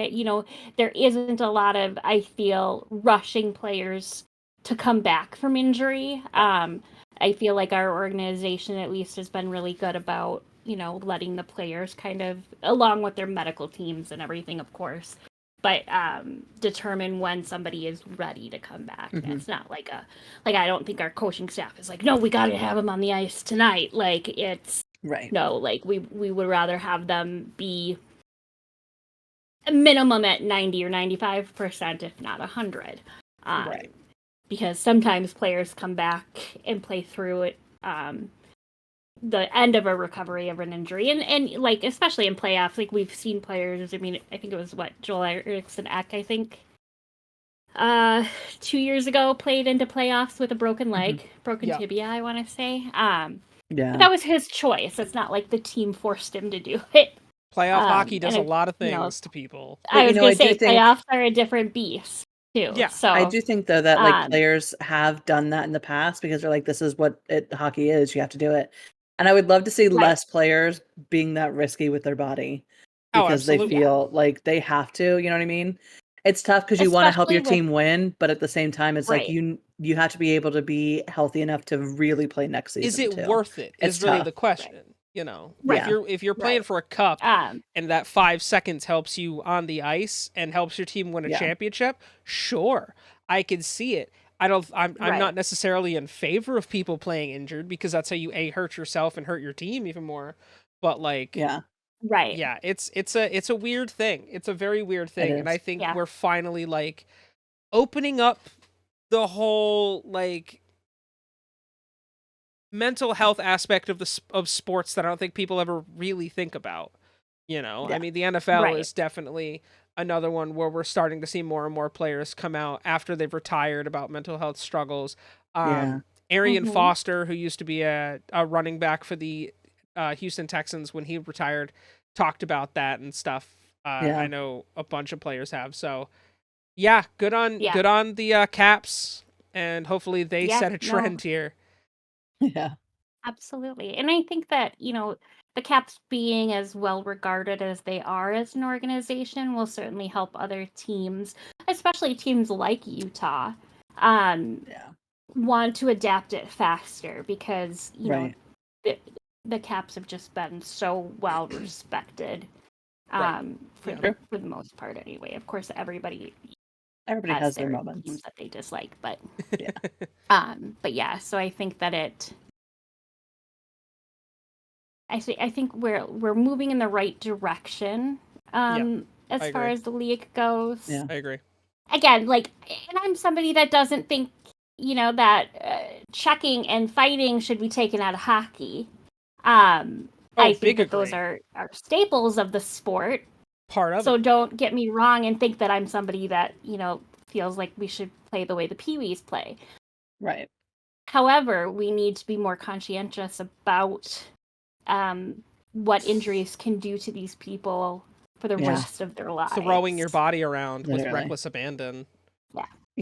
There isn't a lot of, I feel, rushing players to come back from injury. I feel like our organization at least has been really good about, letting the players kind of, along with their medical teams and everything, of course, but determine when somebody is ready to come back. And it's not like I don't think our coaching staff is like, no, we got to have them on the ice tonight. Like, it's no, like we would rather have them be a minimum at 90 or 95%, if not 100. Because sometimes players come back and play through it, the end of a recovery of an injury, and like, especially in playoffs, like, we've seen players. I mean, I think it was Joel Eriksson Ek, I think 2 years ago, played into playoffs with a broken leg, broken tibia, I want to say. But that was his choice. It's not like the team forced him to do it. Playoff hockey does a lot of things to people. I was going to say, playoffs are a different beast too. Yeah. So I do think though that like um, players have done that in the past because they're like, this is what hockey is. You have to do it. And I would love to see right. less players being that risky with their body Oh, because they absolutely. Yeah. feel like they have to. You know what I mean? It's tough because you want to help Especially your with team win, but at the same time, it's like right. you have to be able to be healthy enough to really play next Is season it too. worth it? It's Is really tough. the question. You know, Right. if you're playing Right. for a cup Um, and that 5 seconds helps you on the ice and helps your team win a Yeah. championship, sure, I can see it. I'm right. not necessarily in favor of people playing injured because that's how you hurt yourself and hurt your team even more. But like, Yeah, Right. yeah, it's a weird thing. It's a very weird it thing, and I is. think Yeah. we're finally like opening up the whole like mental health aspect of of sports that I don't think people ever really think about. You know, I Yeah. mean, the NFL Right. is definitely another one where we're starting to see more and more players come out after they've retired about mental health struggles. Yeah. Arian Mhm. Foster, who used to be a running back for the Houston Texans when he retired, talked about that and stuff. I Yeah. know a bunch of players have. So yeah, Yeah. good on the Caps, and hopefully they Yeah. set a No. trend here. Yeah. Absolutely. And I think that, the Caps being as well regarded as they are as an organization will certainly help other teams, especially teams like Utah, um, Yeah. want to adapt it faster because, Right. the, the Caps have just been so well respected, Right. for Yeah. the for the most part anyway. Of course, everybody Everybody has has their their moments. teams that they dislike, but Yeah. but yeah, so I think that I think we're moving in the right direction, I as far agree. as the league goes. Yeah. I agree. Again, like, and I'm somebody that doesn't think, that checking and fighting should be taken out of hockey. Oh, I think big that those agree. are staples of the sport. Part of So it. don't get me wrong and think that I'm somebody that, feels like we should play the way the Pee-wees play. Right. However, we need to be more conscientious about what injuries can do to these people for the Yeah. rest of their lives. Throwing your body around with Literally. reckless abandon.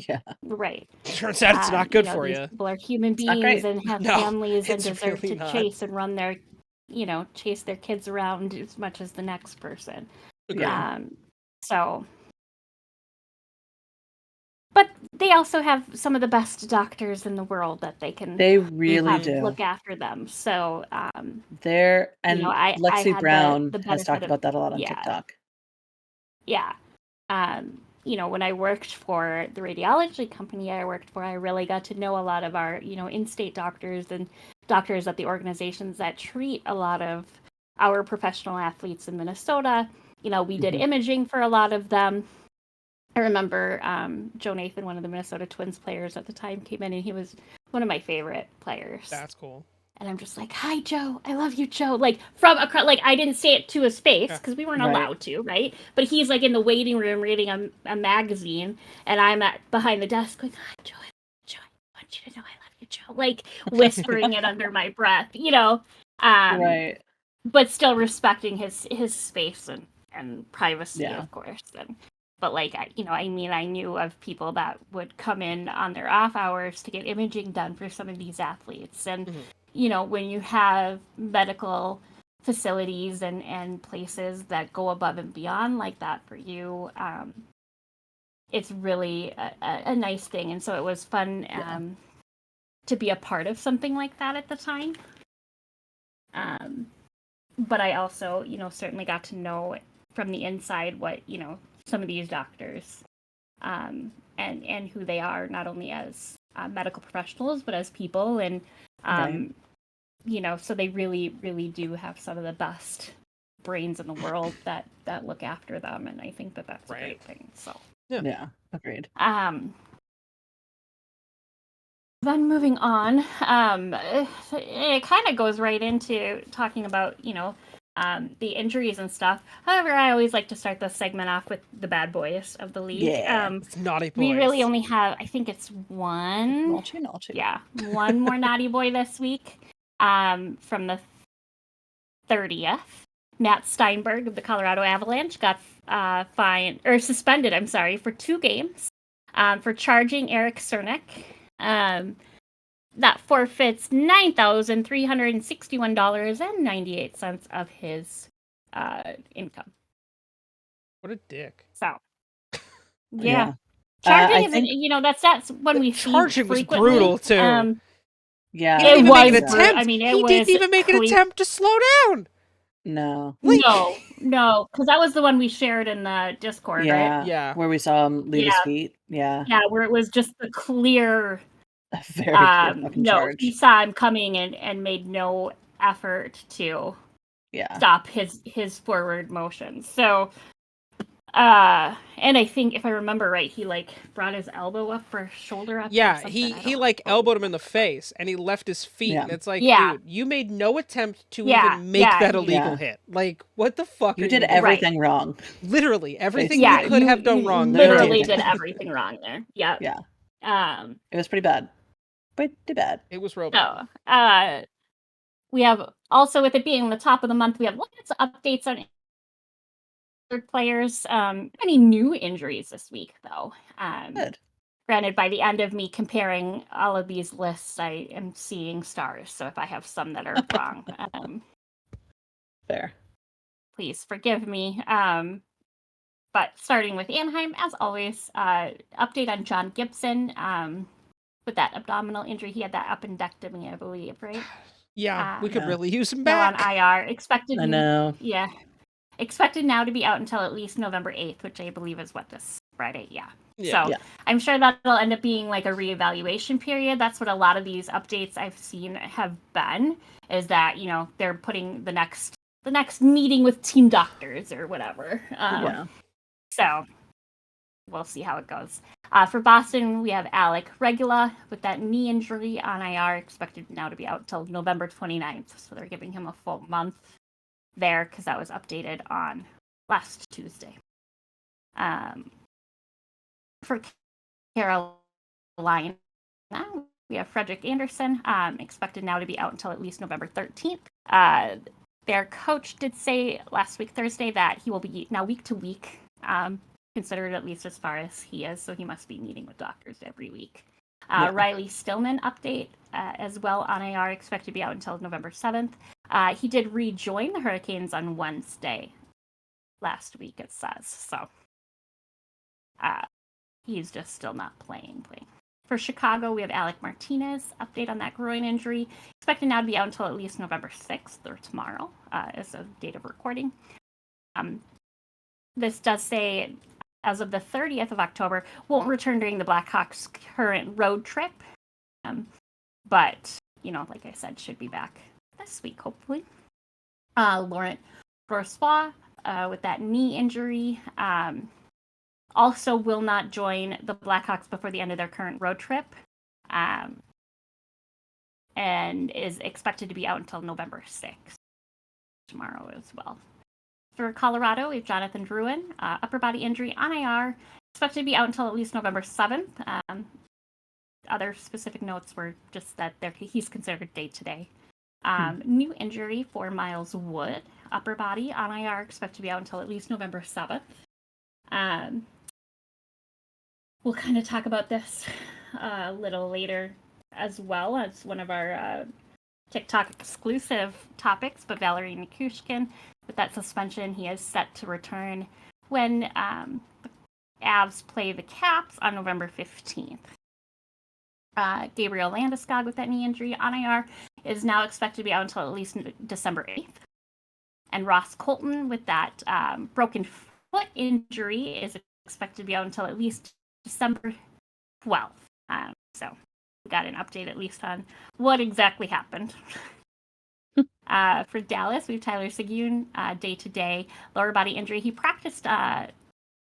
Yeah. Right. Turns out it's not good for These you. people are human not beings great. and have No, families and it's deserve really to not. chase and run their, chase their kids around as much as the next person. Agreed. Yeah. So, but they also have some of the best doctors in the world that they can They really Mhm. do. look after them. So, There and I Lexi had Brown the has talked benefit of, about that a lot on yeah, TikTok. yeah. When I worked for the radiology company I worked for, I really got to know a lot of our, in-state doctors and doctors at the organizations that treat a lot of our professional athletes in Minnesota. We did Mhm. imaging for a lot of them. I remember Joe Nathan, one of the Minnesota Twins players at the time, came in and he was one of my favorite players. That's cool. And I'm just like, "Hi, Joe. I love you, Joe." Like from across, like I didn't say it to his face Yeah. because we weren't Right. allowed to, right? But he's like in the waiting room reading a magazine, and I'm behind the desk going, "Hi, Joe. Joe, I want you to know I love you, Joe." Like whispering it under my breath, Right. but still respecting his space and privacy, Yeah. of course. But like I knew of people that would come in on their off hours to get imaging done for some of these athletes, and when you have medical facilities and places that go above and beyond like that for you, it's really a nice thing. And so it was fun to be a part of something like that at the time. But I also, certainly got to know from the inside what, some of these doctors and who they are, not only as medical professionals, but as people. And, Right. So they really, really do have some of the best brains in the world that look after them. And I think that that's a great thing. So, Yeah. Agreed. then moving on, it kind of goes right into talking about, the injuries and stuff. However, I always like to start this segment off with the bad boys of the league. Yeah. It's naughty boys. We really only have, I think it's one. Naughty. Yeah, one more naughty boy this week. From the 30th, Matt Steinberg of the Colorado Avalanche got suspended. I'm sorry, for 2 games. For charging Eric Cernick. That forfeits $9,361.98 of his income. What a dick. So, Yeah. Charging I isn't, think that's when we see Charging was frequently. brutal too. yeah, He didn't even make an was attempt. I mean, it he was didn't even make an attempt to slow down. no. Like, No, because that was the one we shared in the Discord, right? Yeah. Where we saw him leave his feet. Yeah. Yeah, where it was just the clear A very clear fucking no, charge. he saw him coming and made no effort to stop his forward motion. So and I think if I remember right, he like brought his elbow up or shoulder up. Yeah, or he like elbowed him in the face and he left his feet. Yeah. And it's like, dude, you made no attempt to even make that illegal hit. Like, what the fuck? You did everything wrong. Literally everything Yeah, you could have done wrong. Literally did everything wrong there. Yeah. Yeah. It was pretty bad. Pretty bad. It was real bad. So, we have also, with it being the top of the month, we have lots of updates on players. Any new injuries this week, though? Good. Granted, by the end of me comparing all of these lists, I am seeing stars. So if I have some that are wrong, fair. Please forgive me. But starting with Anaheim, as always, update on John Gibson with that abdominal injury. He had that appendectomy, I believe, right? Yeah, we could really use him back. On IR. Expected. I know. Yeah. Expected now to be out until at least November 8th, which I believe is this Friday. Yeah. So I'm sure that'll end up being like a reevaluation period. That's what a lot of these updates I've seen have been, is that, they're putting the next meeting with team doctors or whatever. So we'll see how it goes. For Boston, we have Alec Regula with that knee injury on IR, expected now to be out until November 29th. So they're giving him a full month there because that was updated on last Tuesday. For Carolina, we have Frederick Anderson, expected now to be out until at least November 13th. Their coach did say last week, Thursday, that he will be now week to week, considered at least as far as he is, so he must be meeting with doctors every week. Riley Stillman update as well on IR, expected to be out until November 7th. He did rejoin the Hurricanes on Wednesday last week, it says. So he's just still not playing. For Chicago, we have Alec Martinez, update on that groin injury, expected now to be out until at least November 6th or tomorrow as of date of recording. This does say, as of the 30th of October, won't return during the Blackhawks' current road trip. But, like I said, should be back this week, hopefully. Laurent Brossoit, with that knee injury, also will not join the Blackhawks before the end of their current road trip, and is expected to be out until November 6th, tomorrow as well. For Colorado, we have Jonathan Drouin, upper body injury on IR, expected to be out until at least November 7th. Other specific notes were just that he's considered day-to-day. New injury for Miles Wood, upper body on IR, expected to be out until at least November 7th. We'll kind of talk about this a little later as well as one of our TikTok exclusive topics, but Valerie Nikushkin, with that suspension, he is set to return when the Avs play the Caps on November 15th. Gabriel Landeskog with that knee injury on IR is now expected to be out until at least December 8th. And Ross Colton with that broken foot injury is expected to be out until at least December 12th. So we got an update at least on what exactly happened. For Dallas, we have Tyler Seguin, day-to-day lower body injury. He practiced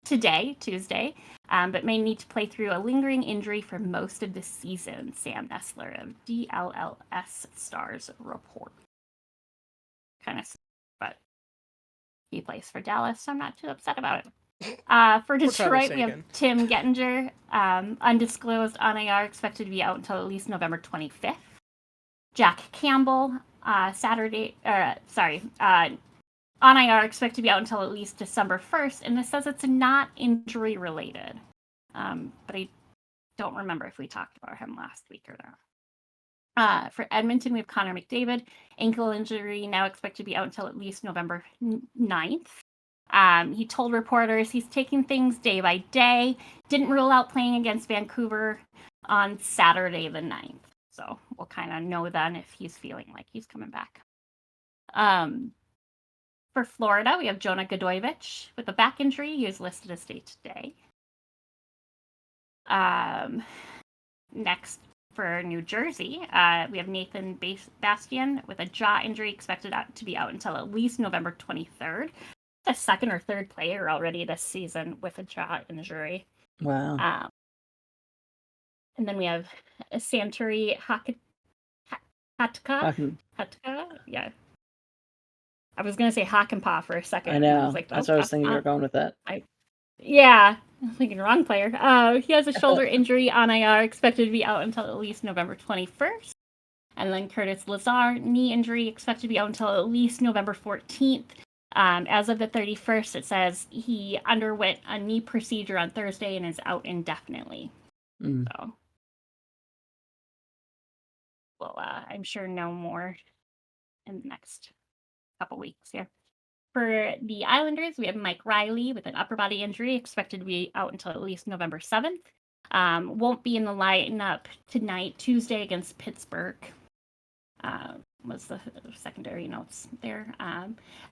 today, Tuesday, but may need to play through a lingering injury for most of the season, Sam Nessler of DLLS Stars report. Kind of, but he plays for Dallas, so I'm not too upset about it. For Detroit, we have Tim Gettinger, undisclosed on IR, expected to be out until at least November 25th. Jack Campbell, on IR, expected to be out until at least December 1st, and this says it's not injury related. but I don't remember if we talked about him last week or not. For Edmonton, we have Connor McDavid. Ankle injury, now expected to be out until at least November 9th. He told reporters he's taking things day by day. Didn't rule out playing against Vancouver on Saturday the 9th. So we'll kind of know then if he's feeling like he's coming back. For Florida, we have Jonah Godoyevich with a back injury. He was listed as day today. Next, for New Jersey, we have Nathan Bastian with a jaw injury expected to be out until at least November 23rd. The second or third player already this season with a jaw injury. Wow. And then we have Santeri Hatka. Yeah. I was going to say Hakanpää for a second. I know. I was like, That's what I was thinking you were going with it. Yeah. I'm thinking wrong player. He has a shoulder injury on IR, expected to be out until at least November 21st. And then Curtis Lazar, knee injury, expected to be out until at least November 14th. As of the 31st, it says he underwent a knee procedure on Thursday and is out indefinitely. So, well, I'm sure know more in the next couple weeks here. For the Islanders, we have Mike Riley with an upper body injury, expected to be out until at least November 7th. Won't be in the lineup tonight, Tuesday against Pittsburgh. Was the secondary notes there.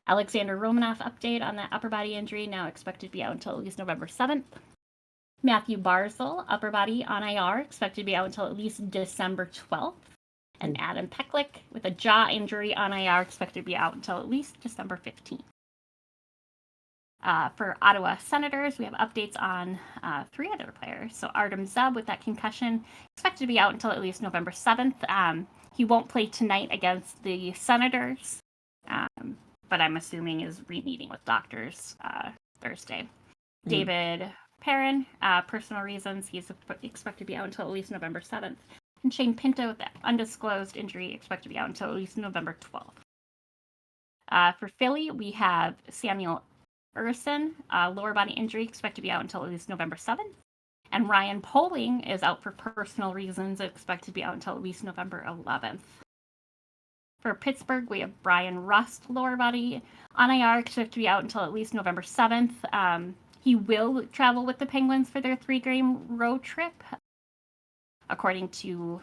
Alexander Romanov update on that upper body injury, now expected to be out until at least November 7th. Matthew Barzal, upper body on IR, expected to be out until at least December 12th. And Adam Peklik with a jaw injury on IR, expected to be out until at least December 15th. For Ottawa Senators, we have updates on 3 other players. So Artem Zub with that concussion, expected to be out until at least November 7th. He won't play tonight against the Senators, but I'm assuming is re-meeting with doctors Thursday. David Perrin, personal reasons, he's expected to be out until at least November 7th. And Shane Pinto with that undisclosed injury, expected to be out until at least November 12th. For Philly, we have Samuel Urson, lower body injury, expected to be out until at least November 7th. And Ryan Poling is out for personal reasons, expected to be out until at least November 11th. For Pittsburgh, we have Brian Rust, lower body on IR, expected to be out until at least November 7th. He will travel with the Penguins for their 3-game road trip, according to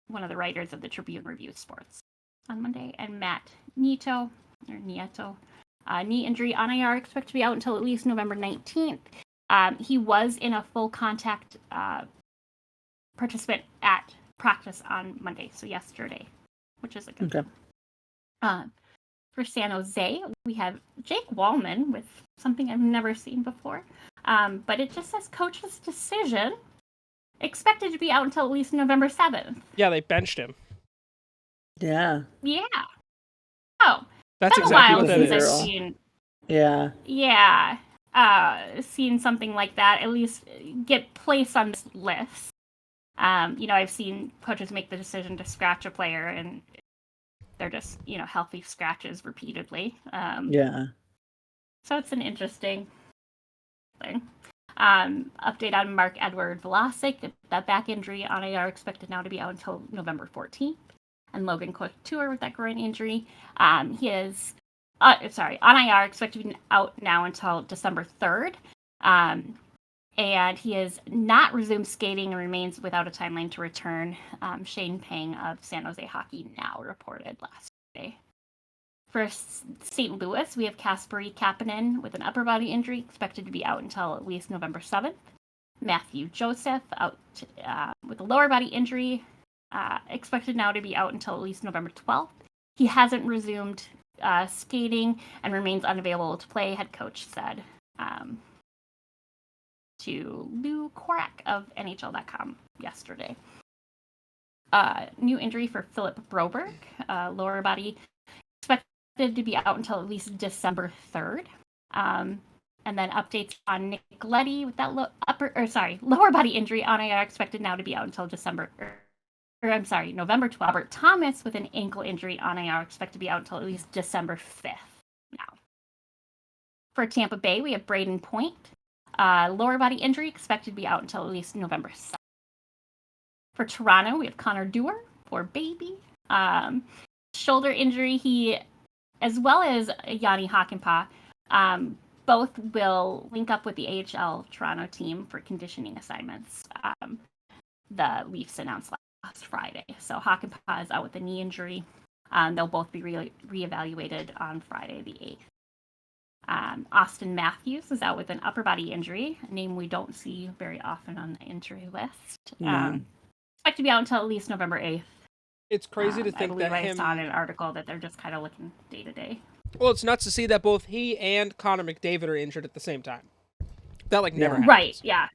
one of the writers of the Tribune Review Sports on Monday. And Matt Nieto, knee injury on IR, expected to be out until at least November 19th. He was in a full contact participant at practice on Monday, so yesterday, which is a good thing. For San Jose, we have Jake Wallman with something I've never seen before, but it just says coach's decision, expected to be out until at least November 7th. Yeah, they benched him. Yeah. Yeah. Oh, that's exactly what that is. I've seen, yeah. Seen something like that, at least get placed on this list. I've seen coaches make the decision to scratch a player, and they're just, healthy scratches repeatedly. So it's an interesting thing. Update on Marc-Edouard Vlasic, that back injury on IR, expected now to be out until November 14th. And Logan Couture with that groin injury. He is on IR, expected to be out now until December 3rd. And he has not resumed skating and remains without a timeline to return. Shane Pang of San Jose Hockey Now reported last day. For St. Louis, we have Kasperi Kapanen with an upper body injury, expected to be out until at least November 7th. Matthew Joseph out with a lower body injury, expected now to be out until at least November 12th. He hasn't resumed skating and remains unavailable to play, head coach said to Lou Korak of NHL.com yesterday. New injury for Philip Broberg, lower body, expected to be out until at least December 3rd. And then updates on Nick Leddy with that lower body injury on IR, expected now to be out until November 12th. Robert Thomas with an ankle injury on IR, expected to be out until at least December 5th now. For Tampa Bay, we have Braden Point, Lower body injury expected to be out until at least November 7th. For Toronto, we have Connor Dewar for Baby. Shoulder injury, he, as well as Yanni Hakanpää, both will link up with the AHL Toronto team for conditioning assignments. The Leafs announced last Friday. So Hakanpää is out with a knee injury. They'll both be reevaluated on Friday the 8th. Austin Matthews is out with an upper body injury, a name we don't see very often on the injury list. Expect to be out until at least November 8th. It's crazy to think that I saw in an article that they're just kind of looking day to day. Well, it's nuts to see that both he and Connor McDavid are injured at the same time. That never happens. Right, yeah.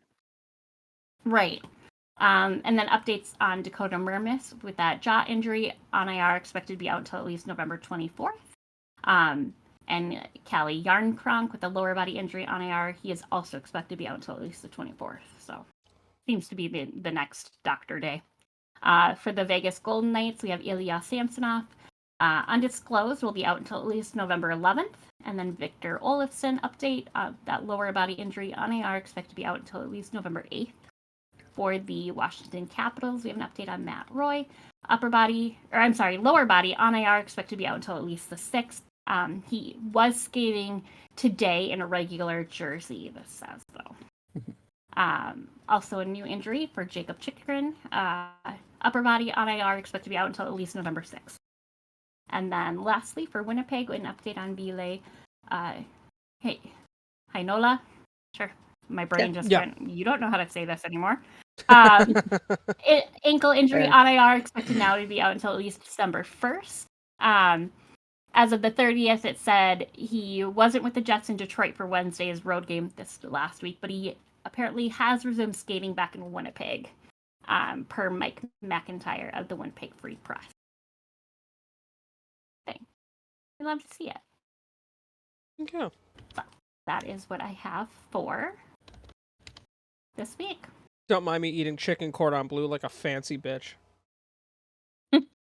Right. And then updates on Dakota Mermis with that jaw injury on IR, expected to be out until at least November 24th. And Callie Yarnkronk with a lower body injury on IR, he is also expected to be out until at least the 24th. So seems to be the next doctor day. For the Vegas Golden Knights, we have Ilya Samsonov. Undisclosed will be out until at least November 11th. And then Victor Olofsson update, that lower body injury on IR, expected to be out until at least November 8th. For the Washington Capitals, we have an update on Matt Roy. Lower body on IR, expected to be out until at least the 6th. He was skating today in a regular jersey, this says, though. Also a new injury for Jacob Chikrin. Upper body on IR, expected to be out until at least November 6th. And then lastly, for Winnipeg, an update on Ville Heinola. Sure. My brain just went, you don't know how to say this anymore. Ankle injury on IR, expected now to be out until at least December 1st. As of the 30th, it said he wasn't with the Jets in Detroit for Wednesday's road game this last week, but he apparently has resumed skating back in Winnipeg, per Mike McIntyre of the Winnipeg Free Press. We love to see it. Okay. So that is what I have for this week. Don't mind me eating chicken cordon bleu like a fancy bitch.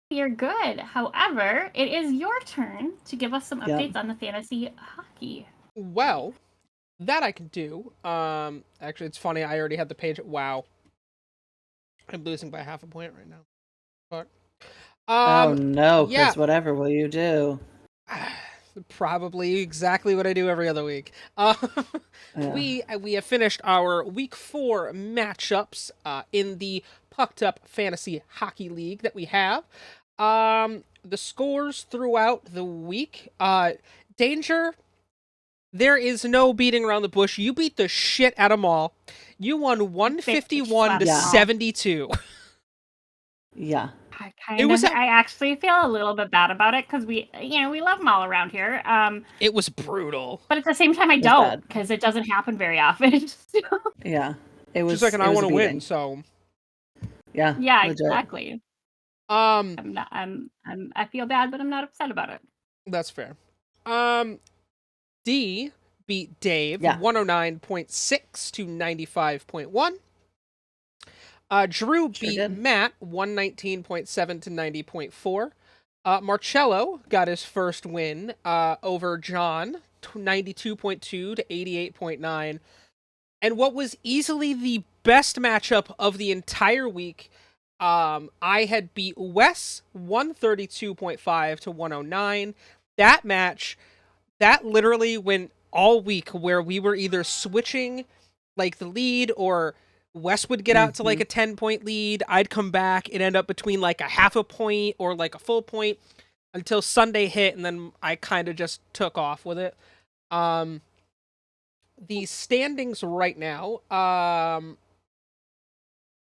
You're good. However, it is your turn to give us some updates on the fantasy hockey. Well, that I can do. Actually, it's funny. I already had the page. Wow. I'm losing by half a point right now. But, oh no, because whatever will you do? Probably exactly what I do every other week. We have finished our week 4 matchups in the Pucked Up Fantasy Hockey League that we have. The scores throughout the week. Danger, there is no beating around the bush. You beat the shit out of them all. You won 151 to 72. Yeah. I actually feel a little bit bad about it because we love them all around here. It was brutal, but at the same time, I don't, because it doesn't happen very often. Yeah, it was just like, I want to win, so yeah, legit. Exactly. I feel bad, but I'm not upset about it. That's fair. D beat Dave 109.6 to 95.1. Drew beat Matt 119.7 to 90.4. Marcello got his first win over John 92.2 to 88.9. And what was easily the best matchup of the entire week, I had beat Wes 132.5 to 109. That match, that literally went all week where we were either switching like the lead, or Wes would get out to like a 10-point lead. I'd come back and end up between like a half a point or like a full point until Sunday hit, and then I kind of just took off with it. The standings right now,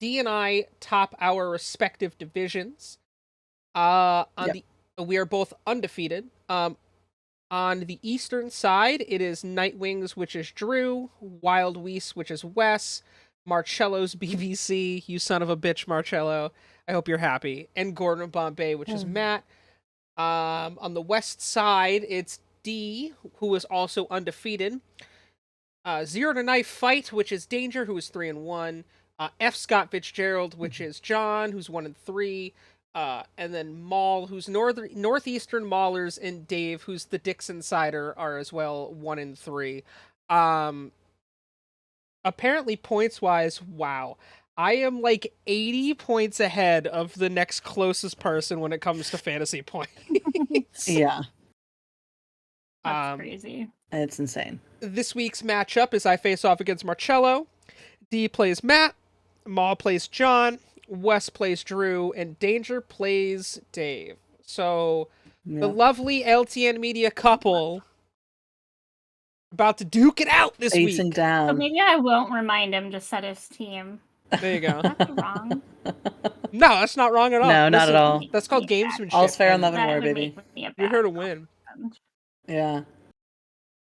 D and I top our respective divisions. We are both undefeated. On the eastern side, it is Nightwings, which is Drew, Wild Weiss, which is Wes, Marcello's BBC, you son of a bitch, Marcello. I hope you're happy. And Gordon Bombay, which is Matt. On the west side, it's D, who is also undefeated. Zero to Knife Fight, which is Danger, who is 3-1. F. Scott Fitzgerald, which is John, who's 1-3. And then Maul, who's Northeastern Maulers, and Dave, who's the Dixon Sider, are as well 1-3. Apparently, points-wise, wow. I am like 80 points ahead of the next closest person when it comes to fantasy points. Yeah. That's crazy. It's insane. This week's matchup is I face off against Marcello. D plays Matt. Maul plays John. Wes plays Drew. And Danger plays Dave. So, the lovely LTN Media couple about to duke it out this week. Acing down. So maybe I won't remind him to set his team. There you go. That's wrong. No, that's not wrong at all. No, not at all. That's called gamesmanship. All's fair in love and and war, That would baby. make me a You're bad here to win. husband. Yeah.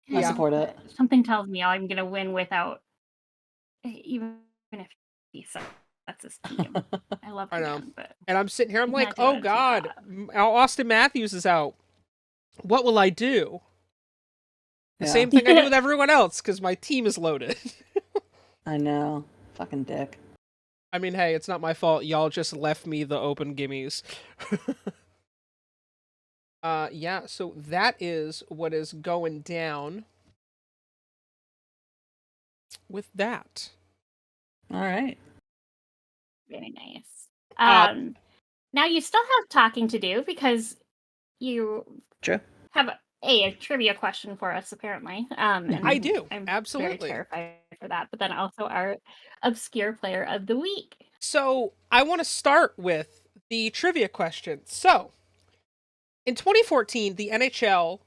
I Yeah. support it. Something tells me I'm gonna win without, even if he sets his team. I love I know. him, but And I'm sitting here, I'm He's like, not doing oh too God, Austin Matthews is out. What will I do? The Yeah. same thing I do with everyone else, because my team is loaded. I know. Fucking dick. I mean, hey, it's not my fault. Y'all just left me the open gimmies. Yeah, so that is what is going down with that. All right. very nice. Uh, Now you still have talking to do because you True. have a trivia question for us, apparently. And I do, I'm absolutely. very terrified for that. But then also our obscure player of the week. So I want to start with the trivia question. So in 2014, the NHL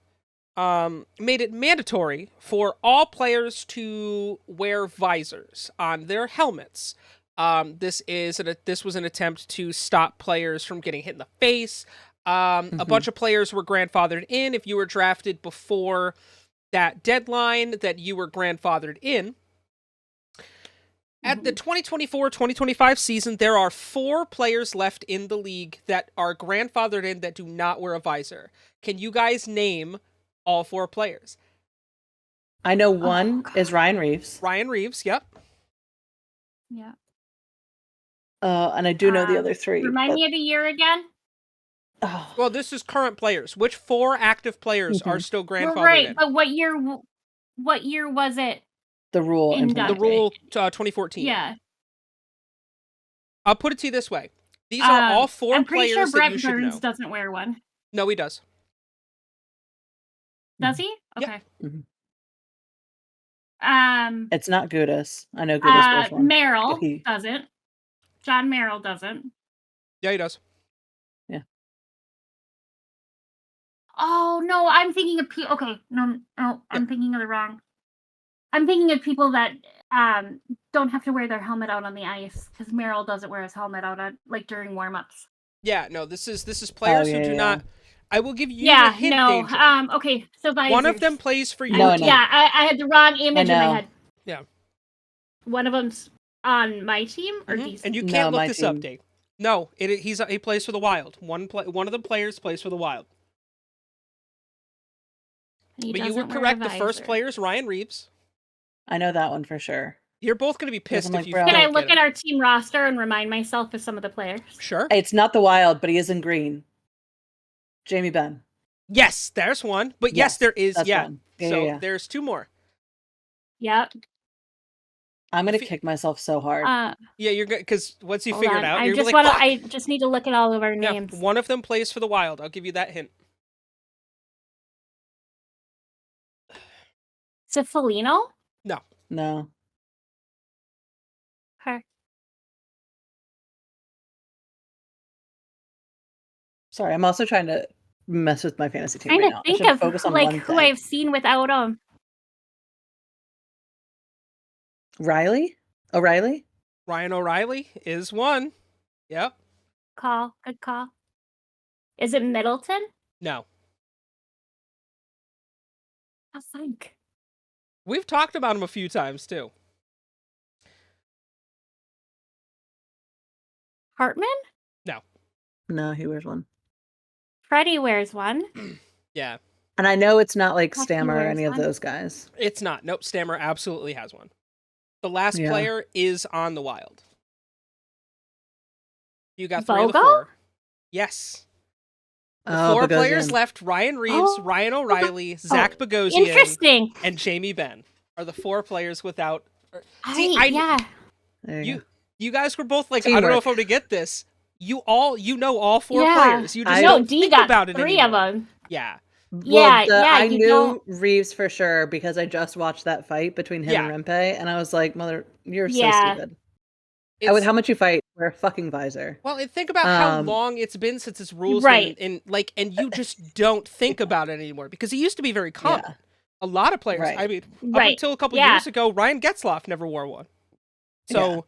made it mandatory for all players to wear visors on their helmets. This was an attempt to stop players from getting hit in the face. A bunch of players were grandfathered in. If you were drafted before that deadline, that you were grandfathered in. At the 2024-2025 season, there are 4 players left in the league that are grandfathered in that do not wear a visor. Can you guys name all 4 players? I know one is Ryan Reeves. Ryan Reeves, yep. Yeah. And I do know the other 3. Remind me of the year again. Oh. Well, this is current players. Which 4 active players are still grandfathered Right, in? but what year was it? The rule in Inducted. The rule 2014. Yeah. I'll put it to you this way. These are all 4 I'm pretty players sure Brett that you should Burns know. doesn't wear one. No, he does. Does he? Yep. Okay. It's not Gudis. I know Gudis wears one. Merrill He- doesn't. John Merrill doesn't. Yeah, he does. Oh no, I'm thinking of people. Okay, no, I'm thinking of the wrong. I'm thinking of people that don't have to wear their helmet out on the ice because Merrill doesn't wear his helmet out on, like during warm-ups. Yeah, no, this is players who do not. I will give you a Yeah, hint, no. Danger. Okay, so visors. One of them plays for your No, team. Yeah, I had the wrong image in my head. Yeah. One of them's on my team or DC. And you No, can't look my this team. up, Dave. No, he plays for the Wild. One of the players plays for the Wild. But you were correct. The first player is Ryan Reeves. I know that one for sure. You're both going to be pissed I'm if like, you bro. Can I don't look get at it. our team roster and remind myself of some of the players? Sure. It's not the Wild, but he is in green. Jamie Benn. Yes, there's one. But yes, there is. That's Yeah. one. So there's 2 more. Yep. I'm gonna kick myself so hard. Yeah, you're good because once you Hold figure on. it out, I you're just like, fuck! I just need to look at all of our Yeah, names. one of them plays for the Wild. I'll give you that hint. Cifalino? No. Okay. Sorry, I'm also trying to mess with my fantasy team Trying right to now. I think should of focus on like one who thing. I've seen without him. Riley? O'Reilly? Ryan O'Reilly is one. Yep. Good call. Is it Middleton? No. I think. We've talked about him a few times too. Hartman? No, he wears one. Freddie wears one. Yeah. And I know it's not like Hockey Stammer or wears any of one. those guys. It's not. Nope. Stammer absolutely has one. The last Yeah. player is on the Wild. You got 3 of the Bogo? 4. Yes. The Oh, 4 Bogosian. players left: Ryan Reeves, Oh, Ryan O'Reilly, Zach Bogosian, Interesting. and Jamie Benn are the 4 players without Yeah. There you go. You guys were both like, I don't know if I'm gonna get this. You know all 4 Yeah. players. You just No, don't D think got about it 3 anymore. of them. Yeah. Yeah, I you knew don't. Reeves for sure because I just watched that fight between him and Rempe, and I was like, "Mother, you're so stupid." With how much you fight, wear a fucking visor. Well, and think about how long it's been since this rule's Right. been and you just don't think about it anymore because it used to be very common. Yeah. A lot of players. Right. I mean, up until a couple years ago, Ryan Getzloff never wore one. So,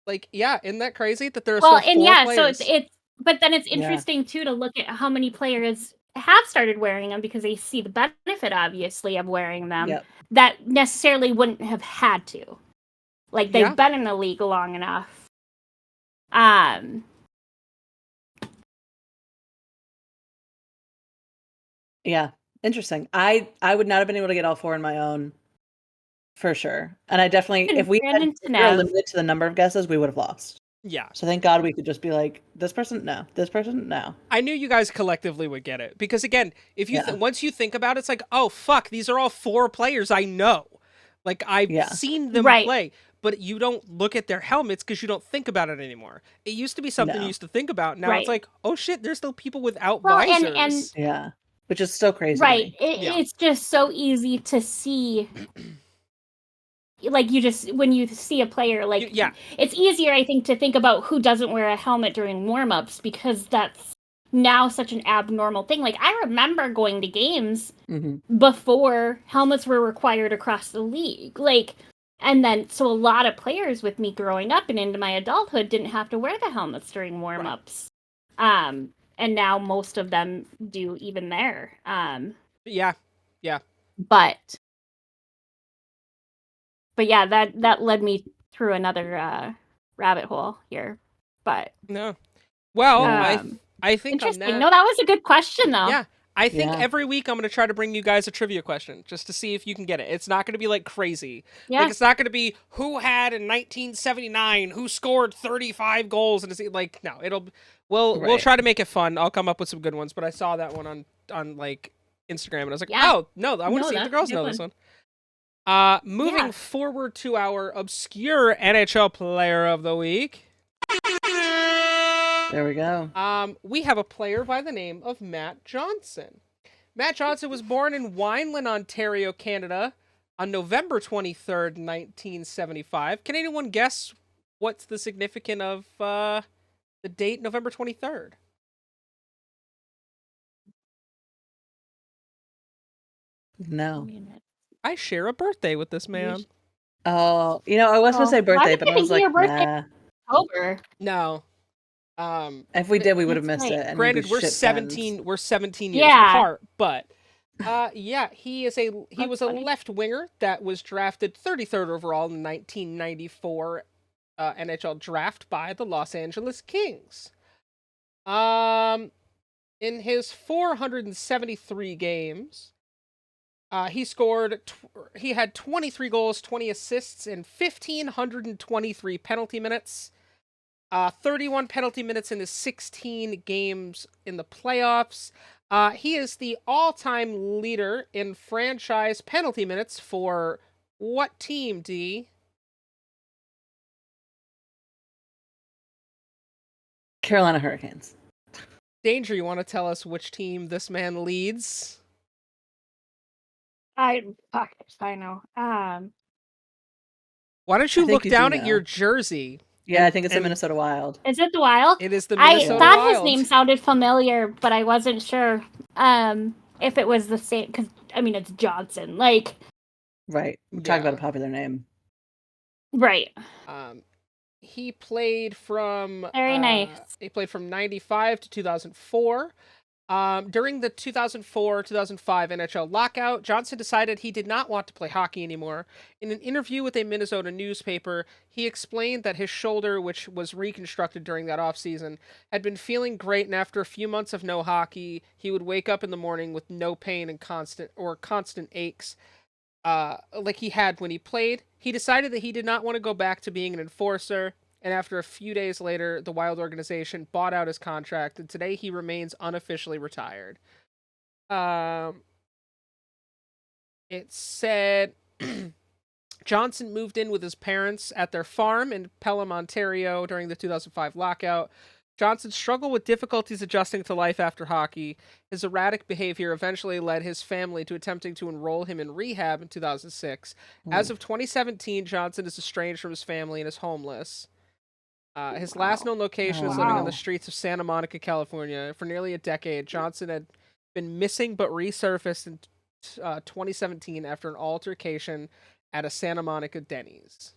like, isn't that crazy that there are still 4 players? So it's but then it's interesting too to look at how many players have started wearing them because they see the benefit, obviously, of wearing them that necessarily wouldn't have had to. Like they've been in the league long enough. Yeah, interesting. I would not have been able to get all 4 on my own, for sure. And I definitely, if we were limited to the number of guesses, we would have lost. Yeah. So thank God we could just be like, this person, no. This person, no. I knew you guys collectively would get it because again, if you once you think about it, it's like, oh fuck, these are all 4 players I know. Like I've seen them play, but you don't look at their helmets because you don't think about it anymore. It used to be something you used to think about. Now it's like, oh shit, there's still people without visors. And which is so crazy. Right. It's just so easy to see. Like you just when you see a player, like it's easier, I think, to think about who doesn't wear a helmet during warm-ups because that's now such an abnormal thing. Like I remember going to games before helmets were required across the league. Like, and then so a lot of players with me growing up and into my adulthood didn't have to wear the helmets during warm-ups. And now most of them do even there. But yeah, that led me through another rabbit hole here. But no, well, I think interesting. No, that was a good question though. Yeah, I think every week I'm going to try to bring you guys a trivia question just to see if you can get it. It's not going to be like crazy. Yeah. Like it's not going to be who had in 1979 who scored 35 goals and it's like no, we'll try to make it fun. I'll come up with some good ones. But I saw that one on like Instagram and I was like, oh no, I want to see if the girls know this one. Moving forward to our obscure NHL player of the week. There we go. We have a player by the name of Matt Johnson. Matt Johnson was born in Wineland, Ontario, Canada on November 23rd, 1975. Can anyone guess what's the significance of the date November 23rd? No. I share a birthday with this man. Oh, I was going to say birthday, but I was like, nah. October. No. If we did, we would have missed it. And granted, we're 17 years apart, but he was a left winger that was drafted 33rd overall in the 1994 NHL draft by the Los Angeles Kings. In his 473 games, he had 23 goals, 20 assists, and 1,523 penalty minutes. 31 penalty minutes in his 16 games in the playoffs. He is the all-time leader in franchise penalty minutes for what team, D? Carolina Hurricanes. Danger, you want to tell us which team this man leads? I know. Why don't you look down at your jersey? Yeah, I think it's the Minnesota Wild. Is it the Wild? It is the Minnesota Wild. I thought his name sounded familiar, but I wasn't sure if it was the same. Because it's Johnson. Like, right. We're talking about a popular name. Right. He played from very nice. He played from 95 to 2004. During the 2004-2005 NHL lockout, Johnson decided he did not want to play hockey anymore. In an interview with a Minnesota newspaper, he explained that his shoulder, which was reconstructed during that offseason, had been feeling great, and after a few months of no hockey, he would wake up in the morning with no pain and constant aches, like he had when he played. He decided that he did not want to go back to being an enforcer. And after a few days later, the Wild organization bought out his contract, and today he remains unofficially retired. It said Johnson moved in with his parents at their farm in Pelham, Ontario during the 2005 lockout. Johnson struggled with difficulties adjusting to life after hockey. His erratic behavior eventually led his family to attempting to enroll him in rehab in 2006. As of 2017, Johnson is estranged from his family and is homeless. His last known location is living on the streets of Santa Monica, California. For nearly a decade, Johnson had been missing but resurfaced in 2017 after an altercation at a Santa Monica Denny's.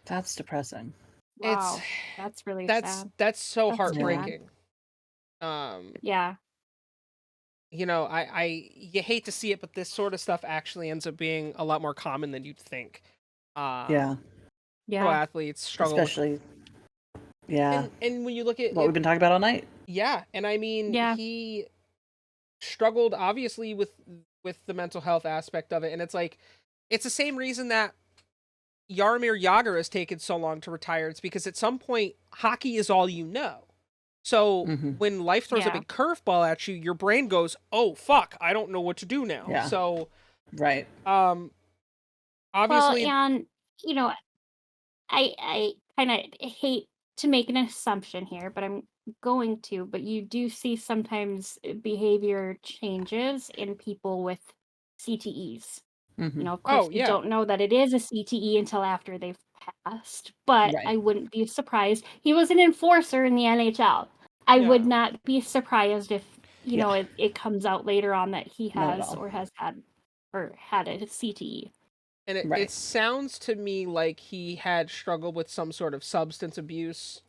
That's depressing. Wow, that's really sad. That's so That's heartbreaking. Yeah. You know, you hate to see it, but this sort of stuff actually ends up being a lot more common than you'd think. Yeah. Pro athletes struggle, especially. Yeah. And when you look at what we've been talking about all night. Yeah, and I mean, he struggled obviously with the mental health aspect of it, and it's like it's the same reason that Jaromir Jagr has taken so long to retire. It's because at some point hockey is all you know. So when life throws a big curveball at you, your brain goes, "Oh fuck, I don't know what to do now." Yeah. So right. Obviously, well, and you know, I kind of hate to make an assumption here, but I'm going to. But you do see sometimes behavior changes in people with CTEs. You know, of course, you don't know that it is a CTE until after they've passed, but I wouldn't be surprised. He was an enforcer in the NHL. I would not be surprised if, you know, it comes out later on that he has or has had or had a CTE. And it sounds to me like he had struggled with some sort of substance abuse.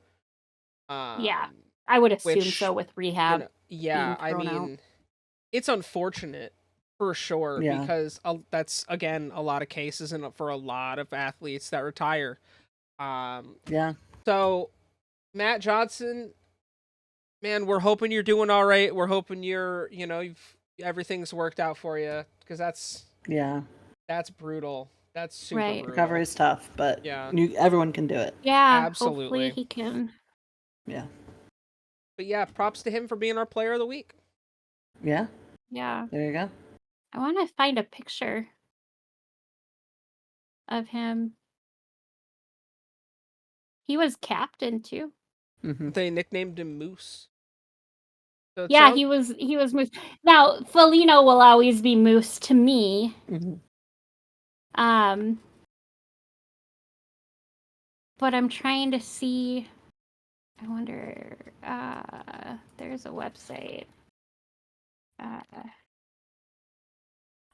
Yeah, I would assume so with rehab. You know, I mean, it's unfortunate. For sure, because that's, again, a lot of cases and for a lot of athletes that retire. So, Matt Johnson, man, we're hoping you're doing all right. We're hoping everything's worked out for you, because that's brutal. That's super brutal. Recovery is tough, but everyone can do it. Yeah, absolutely. Hopefully he can. Yeah. But yeah, props to him for being our player of the week. Yeah. Yeah. There you go. I want to find a picture of him. He was captain too. They nicknamed him Moose. So he was Moose. Now, Foligno will always be Moose to me. But I'm trying to see. I wonder. There's a website.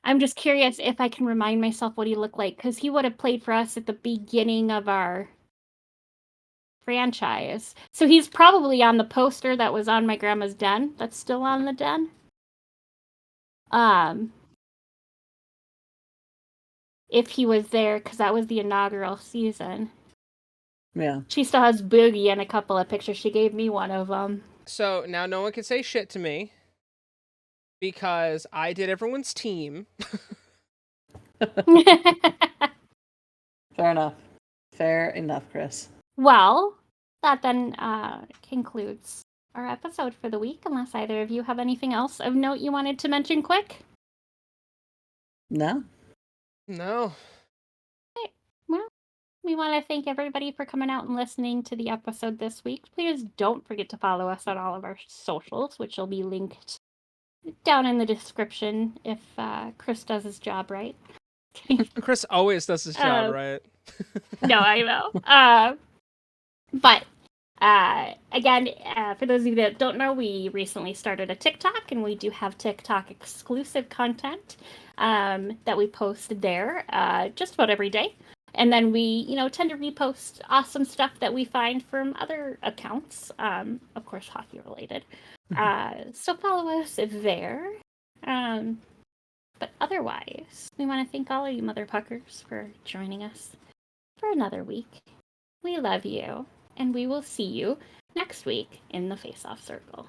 I'm just curious if I can remind myself what he looked like, because he would have played for us at the beginning of our franchise. So he's probably on the poster that was on my grandma's den. That's still on the den. If he was there, because that was the inaugural season. Yeah. She still has Boogie in a couple of pictures. She gave me one of them. So now no one can say shit to me, because I did everyone's team. Fair enough, Chris. Well, that then concludes our episode for the week, unless either of you have anything else of note you wanted to mention quick. No. Okay. Well, we want to thank everybody for coming out and listening to the episode this week. Please don't forget to follow us on all of our socials, which will be linked down in the description if Chris does his job right. Chris always does his job right. No, I know. But again, for those of you that don't know, we recently started a TikTok, and we do have TikTok exclusive content that we post there just about every day. And then we, tend to repost awesome stuff that we find from other accounts, of course, hockey related. So follow us there. But otherwise, we want to thank all of you mother puckers for joining us for another week. We love you, and we will see you next week in the Face-Off Circle.